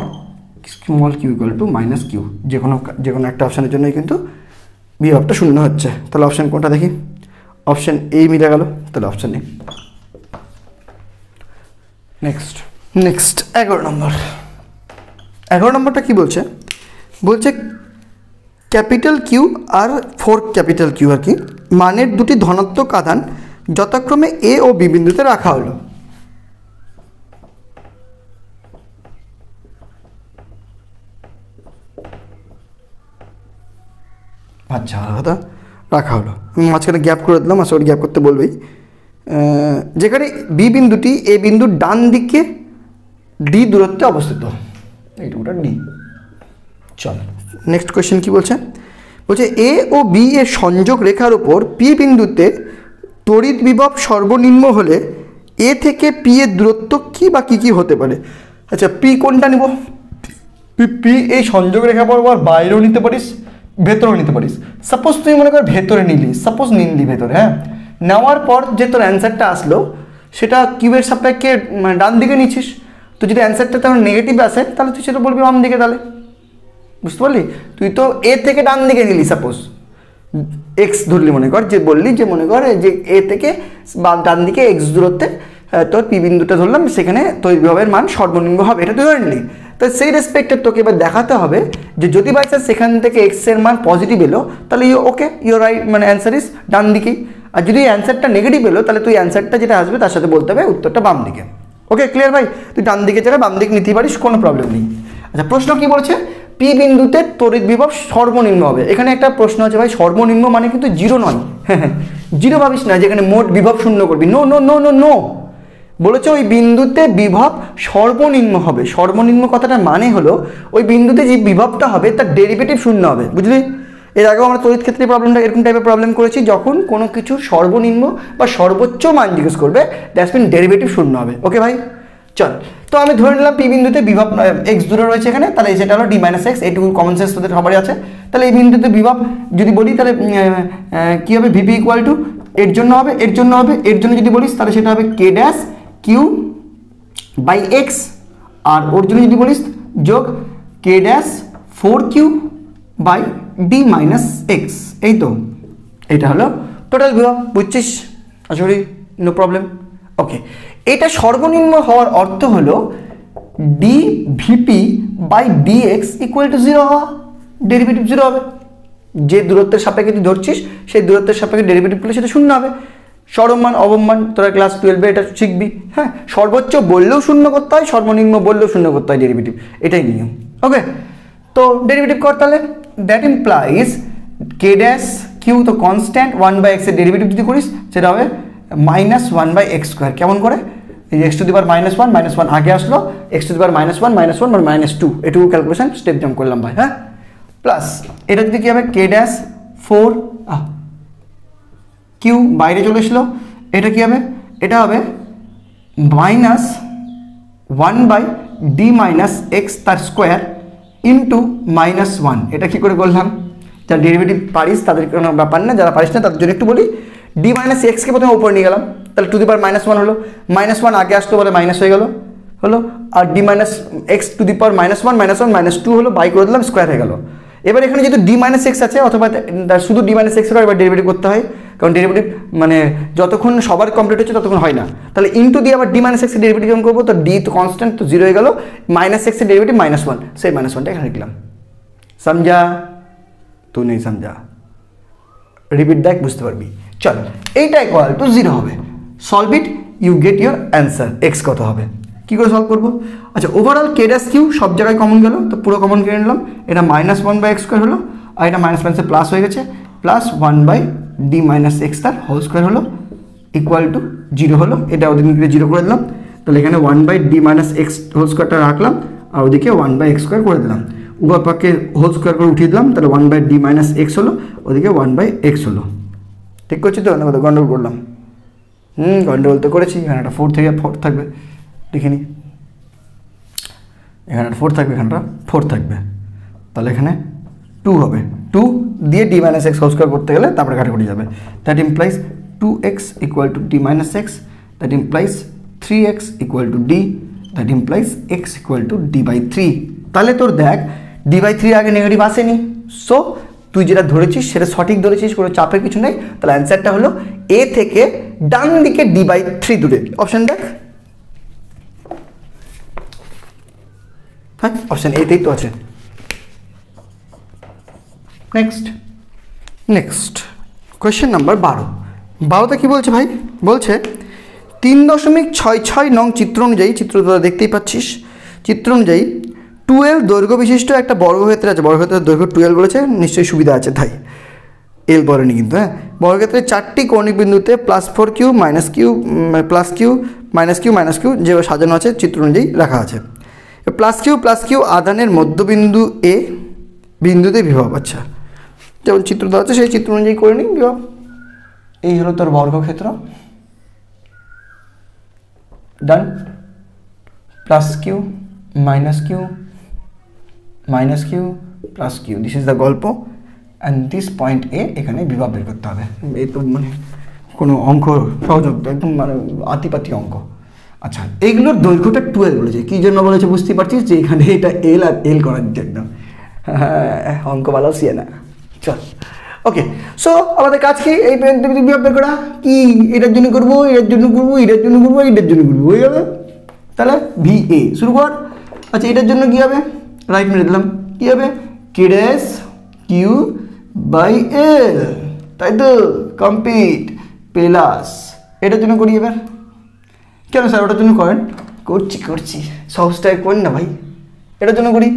small q equal to -q, যে কোনো একটা অপশানের জন্যই কিন্তু বিভবটা 0 হচ্ছে। তাহলে অপশান কোনটা দেখি? অপশান এই মিলে গেল, তাহলে অপশান নেই। নেক্সট 11 নম্বরটা কি বলছে? বলছে ক্যাপিটাল কিউ আর 4Q আর কি মানের দুটি ধনাত্মক আধান যথাক্রমে এ ও বি বিন্দুতে রাখা হলো। আচ্ছা, কথা রাখা হলো, আমি মাঝখানে গ্যাপ করে দিলাম, আসলে গ্যাপ করতে বলবেই। যেখানে বি বিন্দুটি এ বিন্দুর ডান দিকে ডি দূরত্বে অবস্থিত, এইটুকুটা ডি। চল, নেক্সট কোয়েশ্চেন কি বলছে? বলছে এ ও বি এর সংযোগ রেখার উপর পি বিন্দুতে তড়িৎ বিভব সর্বনিম্ন হলে এ থেকে পি এর দূরত্ব কি বা কী হতে পারে? আচ্ছা, পি কোনটা নিব? পি এই সংযোগ রেখা বরাবর বাইরেও নিতে পারিস, ভেতরেও নিতে পারিস। সাপোজ তুই মনে কর ভেতরে নিলি, নিলি ভেতরে, হ্যাঁ, নেওয়ার পর যে তোর অ্যান্সারটা আসলো সেটা কিউবের সাপেক্ষে ডান দিকে নিচ্ছিস, তো যদি অ্যান্সারটা তাহলে নেগেটিভ আসে তাহলে তুই সেটা বলবি বাম দিকে। তাহলে বুঝতে পারলি? তুই তো এ থেকে ডান দিকে নিলি, সাপোজ এক্স ধরলি, মনে কর যে বললি যে মনে কর যে এ থেকে বা ডান দিকে এক্স দূরত্বে তোর পি বিন্দুটা ধরলাম, সেখানে তড়িৎ মান সর্বনিম্ন হবে, এটা তুই ধরে নিলি। তো সেই রেসপেক্টে তোকে এবার দেখাতে হবে যে যদি বাই চান্স সেখান থেকে এক্স এর মান পজিটিভ এলো তাহলে ওকে ইউর রাইট, মানে অ্যান্সার ইস ডান দিকেই। আর যদি অ্যান্সারটা নেগেটিভ এলো তাহলে তুই অ্যান্সারটা যেটা আসবে তার সাথে বলতে হবে উত্তরটা বাম দিকে। ওকে, ক্লিয়ার ভাই? তুই ডান দিকে ছাড়া বাম দিকে নিতে পারিস, কোনো প্রবলেম নেই। আচ্ছা, প্রশ্ন কি বলছে? পি বিন্দুতে তড়িৎ বিভব সর্বনিম্ন হবে। এখানে একটা প্রশ্ন আছে ভাই, সর্বনিম্ন মানে কিন্তু জিরো নয়। হ্যাঁ, জিরো ভাবিস না যেখানে মোট বিভব শূন্য করবি, no no no no no. বলেছে ওই বিন্দুতে বিভব সর্বনিম্ন হবে। সর্বনিম্ন কথাটার মানে হলো ওই বিন্দুতে যে বিভবটা হবে তার ডেরিভেটিভ শূন্য হবে, বুঝলি? এর আগেও আমরা তড়িৎ ক্ষেত্রে প্রবলেমটা এরকম টাইপের প্রবলেম করেছি, যখন কোনো কিছু সর্বনিম্ন বা সর্বোচ্চ মান জিজ্ঞেস করবে দ্যাটস মিন ডেরিভেটিভ শূন্য হবে। ওকে ভাই, চল। তো আমি ধরে নিলাম পি বিন্দুতে বিভব এক্স দূরে রয়েছে এখানে, তাহলে সেটা হলো ডি মাইনাস এক্স। এইটুকু কমন সেন্স তোদের সবারই আছে। তাহলে এই বিন্দুতে বিভব যদি বলি তাহলে কী হবে? ভিপি ইকুয়াল টু এর জন্য হবে, এর জন্য হবে, এর জন্য যদি বলিস তাহলে সেটা হবে K dash Q by x, আর ওর জন্য যদি বলিস যোগ K dash 4q by D minus x. এই তো, এটা হলো টোটাল বিভব। বুঝছিস? আশা করি নো প্রবলেম। ওকে, এটা সর্বনিম্ন হওয়ার অর্থ হলো D V P by D X equal to zero হওয়া, ডেরিভেটিভ জিরো হবে। যে দূরত্বের সাপেক্ষে তুই ধরছিস সেই দূরত্বের সাপেক্ষে ডেরিভেটিভ করলে সেটা শূন্য হবে। সরমান অবমান তোরা ক্লাস 12-এ এটা শিখবি। হ্যাঁ, সর্বোচ্চ বললেও শূন্য করতে হয়, সর্বনিম্ন বললেও শূন্য করতে হয় ডেরিভেটিভ, এটাই নিয়ম। ওকে, তো ডেরিভেটিভ কর তাহলে। That implies K dash Q তো কনস্ট্যান্ট, 1/x এর ডেরিভেটিভ যদি করিস সেটা হবে -1/x²। কেমন করে? এই এক্স টু দি পাওয়ার -1 আগে আসলো, এক্স টু দি পাওয়ার -1 -2, এটুকু ক্যালকুলেশন স্টেপ জাম্প করলাম ভাই। হ্যাঁ, প্লাস এটা যদি কী হবে? কে ড্যাশ 4 কিউ বাইরে চলে এসলো, এটা কী হবে? এটা হবে -1/d মাইনাস এক্স তার স্কোয়ার ইন্টু -1। এটা কী করে করলাম? যারা ডেরিভেটিভ পারিস তাদের কোনো ব্যাপার না, যারা পারিস না তাদের জন্য একটু বলি। ডি মাইনাস এক্সকে প্রথমে উপরে নিয়ে গেলাম, তাহলে টু দি পাওয়ার -1 হলো, -1 আগে আসতো বলে মাইনাস হয়ে গেল, আর D minus x to the power -1 -2 হলো, বাই করে দিলাম, স্কোয়ার হয়ে গেল। এবার এখানে যেহেতু ডি মাইনাস এক্স আছে, অথবা শুধু ডি মাইনাস এক্সেরও এবার ডেরিভেটিভ করতে হয়, কারণ ডেরিভেটিভ মানে যতক্ষণ সবার কমপ্লিট হচ্ছে ততক্ষণ হয় না। তাহলে ইন্টু দিয়ে আবার ডি মাইনাস এক্সের ডেরিভেটিভ যখন করবো তো ডি তো কনস্ট্যান্ট, তো জিরো হয়ে গেল, মাইনাস এক্সের ডেরিভেটিভ -1, সেই -1টা এখানে লিখলাম। সমঝা? তো নেই সমঝা? রিপিট দেখ, বুঝতে পারবি। চল, এইটা ইকুয়াল টু 0 হবে। Solve it, you get your answer. X কত হবে? কী করে সলভ করবো? আচ্ছা, ওভারঅল কে ড্যাশ কিউ সব জায়গায় কমন গেল, তো পুরো কমন কেটে নিলাম। এটা -1/x² হলো, আর এটা -1 প্লাস হয়ে গেছে, প্লাস 1/d মাইনাস এক্স তার হোল স্কোয়ার হলো, ইকুয়াল টু 0 হলো। এটা ওদিকে 0 করে দিলাম, তাহলে এখানে 1/d মাইনাস এক্স হোল স্কোয়ারটা রাখলাম, আর ওদিকে 1/x² করে দিলাম। উভয় পক্ষে হোল স্কোয়ার করে উঠিয়ে দিলাম, তাহলে 1/d মাইনাস এক্স হলো, ওদিকে 1/x হলো। ঠিক করছি তো? না কত গন্ডগোল করলাম? গন্ডগোল তো করেছি। এখানে একটা 4 থেকে 4 থাকবে, লিখে নিই। এখানে 4 থাকবে, এখানটা 4 থাকবে, তাহলে এখানে 2 হবে। 2 দিয়ে D minus X whole square করতে গেলে তারপরে কাটাকুটি যাবে। That implies 2x equal to D minus X, that implies 3x equal to D, that implies X equal to d/3। তাহলে তোর দেখ d/3 আগে নেগেটিভ আসেনি, সো তুই যেটা ধরেছিস সেটা সঠিক ধরেছিস, কোনো চাপের কিছু নেই। তাহলে অ্যান্সারটা হলো এ থেকে ডান দিকে d/3 দূরে। অপশান দেখ, হ্যাঁ অপশান এতেই তো আছে। নেক্সট কোয়েশ্চেন নাম্বার 12তে কী বলছে ভাই? বলছে 3.66 নং চিত্র অনুযায়ী, চিত্র তোরা দেখতেই পাচ্ছিস, চিত্র অনুযায়ী 12 দৈর্ঘ্য বিশিষ্ট একটা বর্গক্ষেত্র আছে। বর্গক্ষেত্রের দৈর্ঘ্য 12 বলেছে, নিশ্চয়ই সুবিধা আছে তাই এল বলেনি কিন্তু। হ্যাঁ, বর্গক্ষেত্রের 4টি কৌণিক বিন্দুতে +4q -q যেভাবে সাজানো আছে চিত্র অনুযায়ী রাখা আছে। +q আধানের মধ্যবিন্দু এ বিন্দুতে বিভব। আচ্ছা, যেমন চিত্র দেওয়া আছে সেই চিত্র অনুযায়ী করে নিই বিভব। এই হলো তোর বর্গক্ষেত্র, ডান। +q -q this is the গল্প, অ্যান্ড দিস পয়েন্ট এ এখানে বিভব বের করতে হবে। এই তো মানে কোনো অঙ্ক সহযোগ, একদম মানে আতিপাতি অঙ্ক। আচ্ছা, এইগুলোর দৈর্ঘ্যটা 12 বলেছে। কী জন্য বলেছে বুঝতে পারছিস, যে এখানে এটা এল আর এল করার জন্য। অঙ্ক ভালো সিয়ে না। চল, ওকে। সো আমাদের কাজ কি, এই বিভাগ বের করা। কি এটার জন্য করবো, এটার জন্য করবো, এটার জন্য করবো, এটার জন্য করবো, হয়ে যাবে। তাহলে ভি এ শুরু কর। আচ্ছা, এটার জন্য কী হবে, রাইট মেরে দিলাম, কী হবে, K dash Q by L, তাই তো, কমপ্লিট। প্লাস এটার জন্য করি এবার। কেন স্যার ওটার জন্য করেন? করছি সহজটাই করি না ভাই। এটার জন্য করি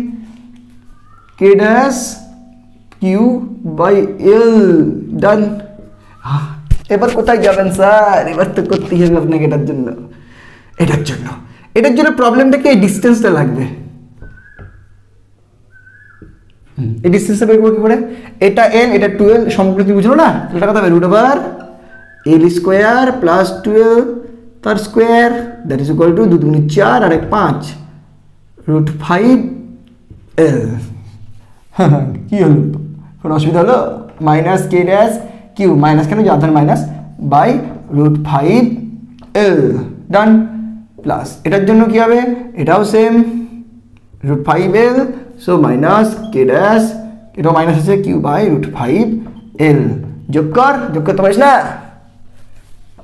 K dash Q by L, done. এবার কোথায় যাবেন স্যার, এবার তো করতেই হবে আপনাকে এটার জন্য প্রবলেমটা কি, এই ডিস্টেন্সটা লাগবে। এই ডিস্টেন্সটা বের করবো কি করে, এটা এল এটা 12 সম্পর্কে বুঝলো না, এটা কথা হবে root over L square plus 12 তার square, that is equal to 2 2 4 আর 1 5 রুট 5 এল। কি হলো, কোনো অসুবিধা হলো? Minus K dash q, minus কেন, আধার minus, by root 5 L, done. Plus এটার জন্য কি হবে, এটাও same root 5 L, so minus K dash, এটাও মাইনাস আছে, কিউ বাই রুট 5 এল। যোগ করতে পারিস না,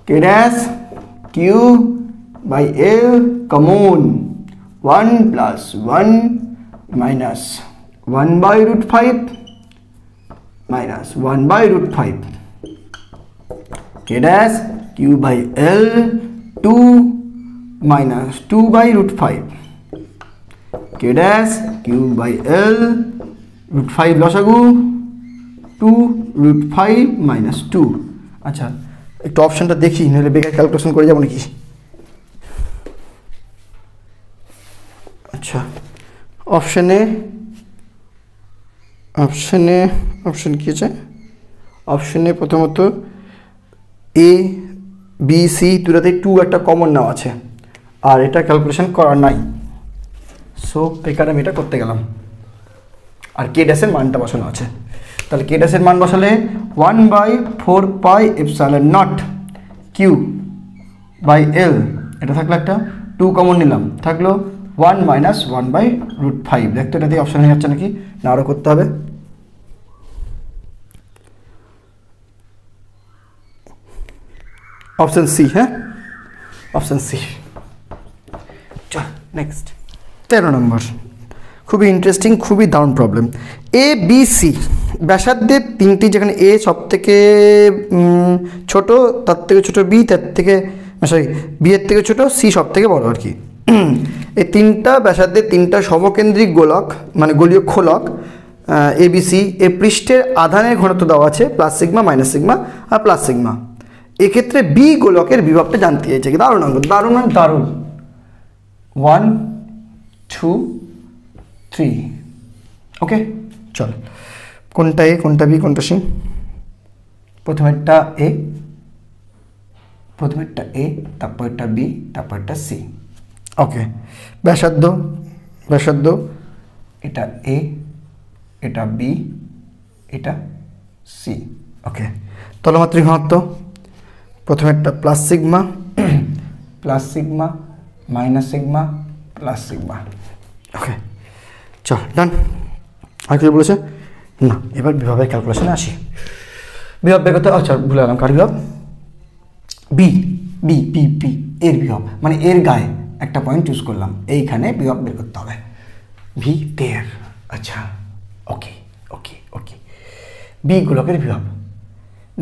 কে dash Q by L common, 1 plus 1 minus 1 by root 5 minus 1 by root 5, K dash Q by L 2 minus 2 by root 5, K dash Q by L root 5 লসাগু 2 root 5 minus 2। আচ্ছা, একটু অপশানটা দেখি, নাহলে বেকার ক্যালকুলেশন করে যাবো নাকি। আচ্ছা, অপশানে কী আছে, অপশানে প্রথমত এ বি সি দুটাতে 2 একটা কমন নেওয়া আছে, আর এটা ক্যালকুলেশন করা নাই, সো বেকার আমি এটা করতে গেলাম। আর কে ড্যাশের মানটা বসানো আছে, তাহলে কে ড্যাশের মান বসালে 1 by 4 pi epsilon naught Q by L, এটা থাকলো একটা 2 কমন নিলাম, থাকলো 1 মাইনাস 1 বাই রুট 5। দেখতো এটা দিয়ে অপশান হয়ে যাচ্ছে নাকি না, আরও করতে হবে। অপশান সি, হ্যাঁ অপশান সি। চল নেক্সট 13 নম্বর, খুবই ইন্টারেস্টিং, খুবই দারুণ প্রবলেম। এ বি সি ব্যাসার্ধের তিনটি, যেখানে এ সব থেকে ছোটো, তার থেকে ছোটো বি, তার থেকে সরি বি এর থেকে ছোটো, সি সব থেকে বড়ো আর কি। এই তিনটা ব্যাসার্ধের তিনটা সমকেন্দ্রিক গোলক, মানে গোলীয় খোলক এবিসি, এ পৃষ্ঠের আধানের ঘনত্ব দেওয়া আছে প্লাস সিগমা, মাইনাস সিগমা আর প্লাস সিগমা। এক্ষেত্রে বি গোলকের বিভবটা জানতে চাইছে। দারুণ অঙ্ক, দারুণ মানে দারুণ। 1 2 3, ওকে চল, কোনটা এ কোনটা বি কোনটা সি, প্রথমেরটা এ, তারপরটা বি, তারপরটা সি। ওকে, ব্যাসার্ধ এটা এ, এটা বি, এটা সি। ওকে, তলমাত্রিক ঘনত্ব প্রথমেরটা plus sigma minus sigma plus sigma. Okay চল ডান। আর কিছু বলেছে না, এবার বিভবের ক্যালকুলেশনে আসি। বিভব বের করতে, আচ্ছা ভুলে গেলাম, কার বিভব, বি বি বি বি এর বিভব, মানে এর গায়ে একটা পয়েন্ট চুজ করলাম, এইখানে বিভব বের করতে হবে, ভি দেয়ার। আচ্ছা ওকে ওকে ওকে, বি গোলকের বিভব।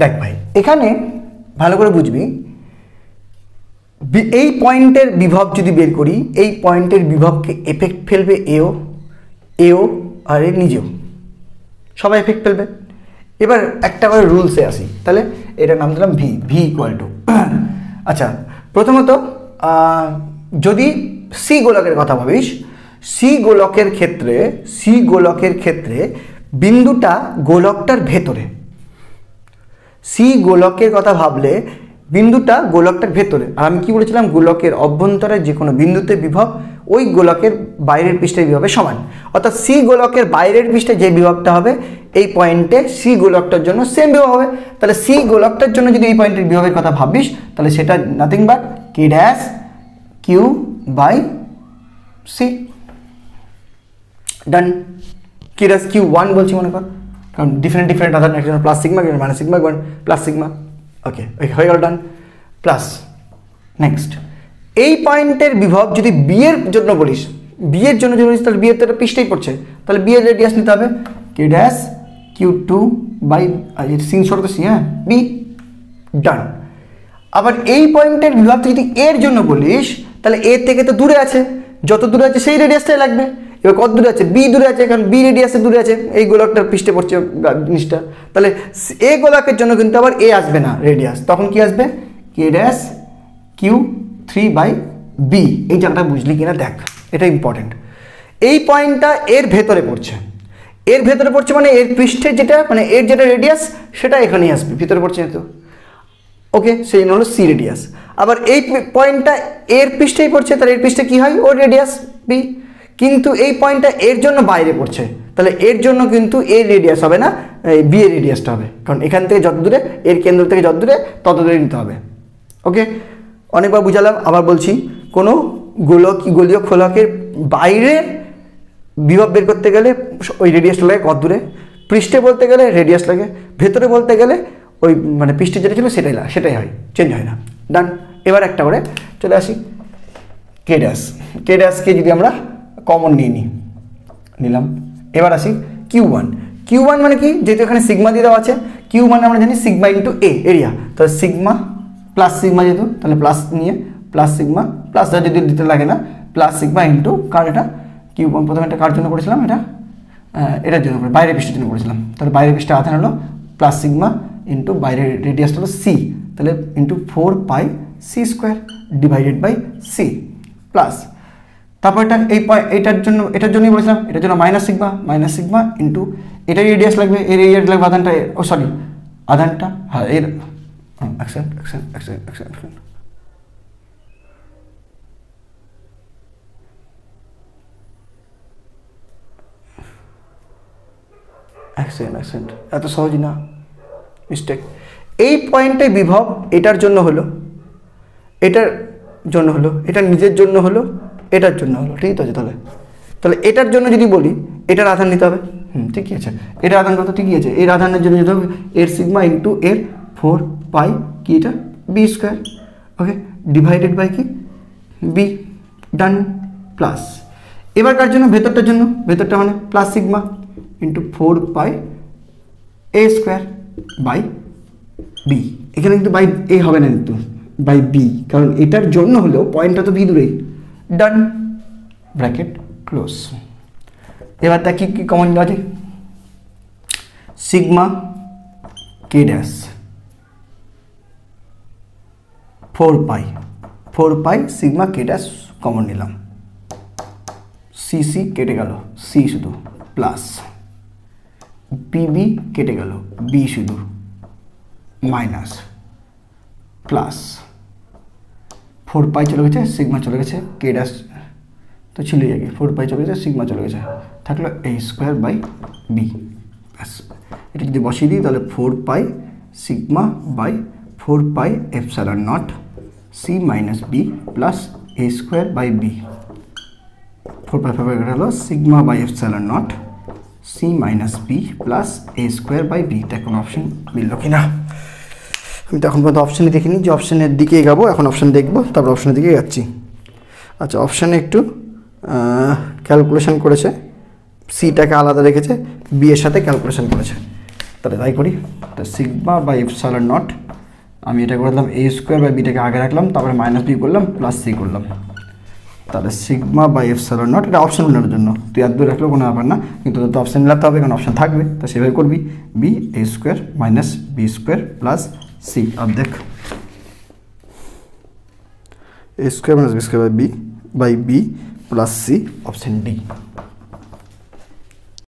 দেখ ভাই, এখানে ভালো করে বুঝবি, এই পয়েন্টের বিভব যদি বের করি, এই পয়েন্টের বিভবকে এফেক্ট ফেলবে এও আর এ নিজেও, সবাই এফেক্ট ফেলবে। এবার একটা করে রুলসে আসি, তাহলে এটার নাম দিলাম ভি ইকুয়াল টু। আচ্ছা, প্রথমত যদি সি গোলকের কথা ভাবিস, সি গোলকের ক্ষেত্রে বিন্দুটা গোলকটার ভেতরে, সি গোলকের কথা ভাবলে বিন্দুটা গোলকটার ভেতরে, আর আমি কি বলেছিলাম, গোলকের অভ্যন্তরে যে কোনো বিন্দুতে বিভব ওই গোলকের বাইরের পৃষ্ঠের বিভবের সমান। অর্থাৎ সি গোলকের বাইরের পৃষ্ঠে যে বিভবটা হবে এই পয়েন্টে সি গোলকটার জন্য সেম বিভব হবে। তাহলে সি গোলকটার জন্য যদি এই পয়েন্টের বিভবের কথা ভাবিস, তাহলে সেটা nothing but K dash Q by C. Done. কি রাস কিউ ওয়ান বলছি মনে কর, কারণ ডিফারেন্ট ডিফারেন্ট আধার, একজন প্লাস সিগমা, একজন মাইনাস সিগমা, একজন প্লাস সিগমা। ওকে হয়ে গেল, ডান। প্লাস নেক্সট, এই পয়েন্টের বিভব যদি বি এর জন্য বলিস, বি এর জন্য যদি বলিস, তাহলে বি এর তো একটা পৃষ্ঠেই পড়ছে, তাহলে বি এর রেডিয়াস নিতে হবে Q dash Q two by সিন শর্ত সি, হ্যাঁ বি। ডান। আবার এই পয়েন্টের বিভব যদি এর জন্য বলিস, তাহলে এর থেকে তো দূরে আছে, যত দূরে আছে সেই রেডিয়াসটাই লাগবে। এবার কত দূরে আছে, বি দূরে আছে, কারণ বি রেডিয়াসে দূরে আছে, এই গোলকটার পৃষ্ঠে পড়ছে জিনিসটা, তাহলে এ গোলকের জন্য কিন্তু আবার এ আসবে না রেডিয়াস, তখন কি আসবে K dash Q three by B. এই জায়গাটা বুঝলি কিনা দেখ, এটা ইম্পর্টেন্ট। এই পয়েন্টটা এর ভেতরে পড়ছে, এর ভেতরে পড়ছে মানে এর পৃষ্ঠে যেটা, মানে এর যেটা রেডিয়াস সেটা এখানেই আসবে, ভিতরে পড়ছে তো। ওকে, সেই জন্য হলো সি রেডিয়াস। আবার এই পয়েন্টটা এর পৃষ্ঠেই পড়ছে, তাহলে এর পৃষ্ঠে কী হয়, ওর রেডিয়াস বি। কিন্তু এই পয়েন্টটা এর জন্য বাইরে পড়ছে, তাহলে এর জন্য কিন্তু এর রেডিয়াস হবে না, বি এর রেডিয়াসটা হবে, কারণ এখান থেকে যত দূরে, এর কেন্দ্র থেকে যত দূরে তত দূরে নিতে হবে। ওকে, অনেকবার বুঝালাম, আবার বলছি, কোনো গোলীয় খোলকের বাইরে বিভব বের করতে গেলে ওই রেডিয়াসটা লাগে কত দূরে, পৃষ্ঠে বলতে গেলে রেডিয়াস লাগে, ভেতরে বলতে গেলে ওই মানে পৃষ্ঠে যেটা ছিল সেটাই হয়, চেঞ্জ হয় না। ডান। এবার একটা করে চলে আসি কে ড্যাশ, কে ড্যাশকে যদি আমরা কমন নিলাম। এবার আসি কিউ ওয়ান। কিউ ওয়ান মানে কি, যেহেতু এখানে সিগমা দিয়ে দেওয়া আছে, কিউ মানে আমরা জানি সিগমা ইন্টু এ এরিয়া, তাহলে সিগমা প্লাস সিগমা, যেহেতু তাহলে প্লাস নিয়ে প্লাস সিগমা, প্লাস যদি দিতে লাগে না, প্লাস সিগমা ইন্টু কার, এটা কিউ ওয়ান প্রথমে এটা কার জন্য করেছিলাম, এটার জন্য বাইরের পৃষ্ঠের জন্য করেছিলাম, তাহলে বাইরের পৃষ্ঠে আধান হলো প্লাস সিগমা ইন্টু বাইরের রেডিয়াসটা হলো সি, তাহলে into 4 pi C square divided by C plus, তারপর এটার জন্যই বলেছিলাম, এটার জন্য মাইনাস সিগমা ইন্টু এটার রেডিয়াস লাগবে, এর এরিয়া লাগবে আধানটা, আধানটা, হ্যাঁ এর অ্যাকসেন্ট এত সহজ না, মিস্টেক। এই পয়েন্টে বিভব এটার জন্য হলো, এটার জন্য হলো, এটার নিজের জন্য হলো, এটার জন্য হলো, ঠিক আছে। তাহলে এটার জন্য যদি বলি, এটার আধান নিতে হবে, ঠিকই আছে, এটার আধান কত, ঠিকই আছে, এর আধানের জন্য যেতে হবে এর সিগমা ইন্টু এর 4 পাই কি এটা B square, okay divided by কি বি। ডান। প্লাস এবার কার জন্য, ভেতরটা মানে plus sigma into 4 pi A square by B. এখানে কিন্তু বাই এ হবে না, কিন্তু বাই বি, কারণ এটার জন্য হলেও পয়েন্টটা তো বি দূরেই। ডান। Bracket close. এবার তা কি কমন দেওয়া যায়, sigma K dash 4 pi sigma K dash common নিলাম, সি কেটে গেল, সি শুধু, প্লাস বি কেটে গেল, বি শুধু, মাইনাস প্লাস 4 পাই চলে গেছে, সিগমা চলে গেছে, কে ড্যাশ তো ছিলই আগে, 4 পাই চলে গেছে, সিগমা চলে গেছে, থাকলো এ স্কোয়ার বাই বি। ব্যাস, এটা যদি বসিয়ে দিই তাহলে 4 pi sigma by 4 pi epsilon naught C minus B plus A square by B. 4 pi 5 হলো sigma by epsilon naught C minus B plus A square by B. তা কোনো অপশন মিলল কি না, আমি তো এখন পর্যন্ত অপশানে দেখিনি, যে অপশানের দিকে এগাবো, এখন অপশান দেখবো, তারপর অপশানের দিকে যাচ্ছি। আচ্ছা, অপশানে একটু ক্যালকুলেশন করেছে, সিটাকে আলাদা রেখেছে, বি এর সাথে ক্যালকুলেশন করেছে, তাহলে তাই করি। তো সিগমা বাই এপসাইলন নট, আমি এটা করে দিলাম এ স্কোয়ার বাই বিটাকে আগে রাখলাম, তারপরে মাইনাস বি করলাম, প্লাস সি করলাম, তাহলে সিগমা বাই এপসাইলন নট, এটা অপশান মিলানোর জন্য, তুই এত দূর রাখলেও কোনো ব্যাপার না, কিন্তু তো অপশান মিলাতে হবে, কারণ অপশান থাকবে, তো সেভাবে করবি, B A square minus B square plus C. अब देख A square minus B square by B plus C, option D.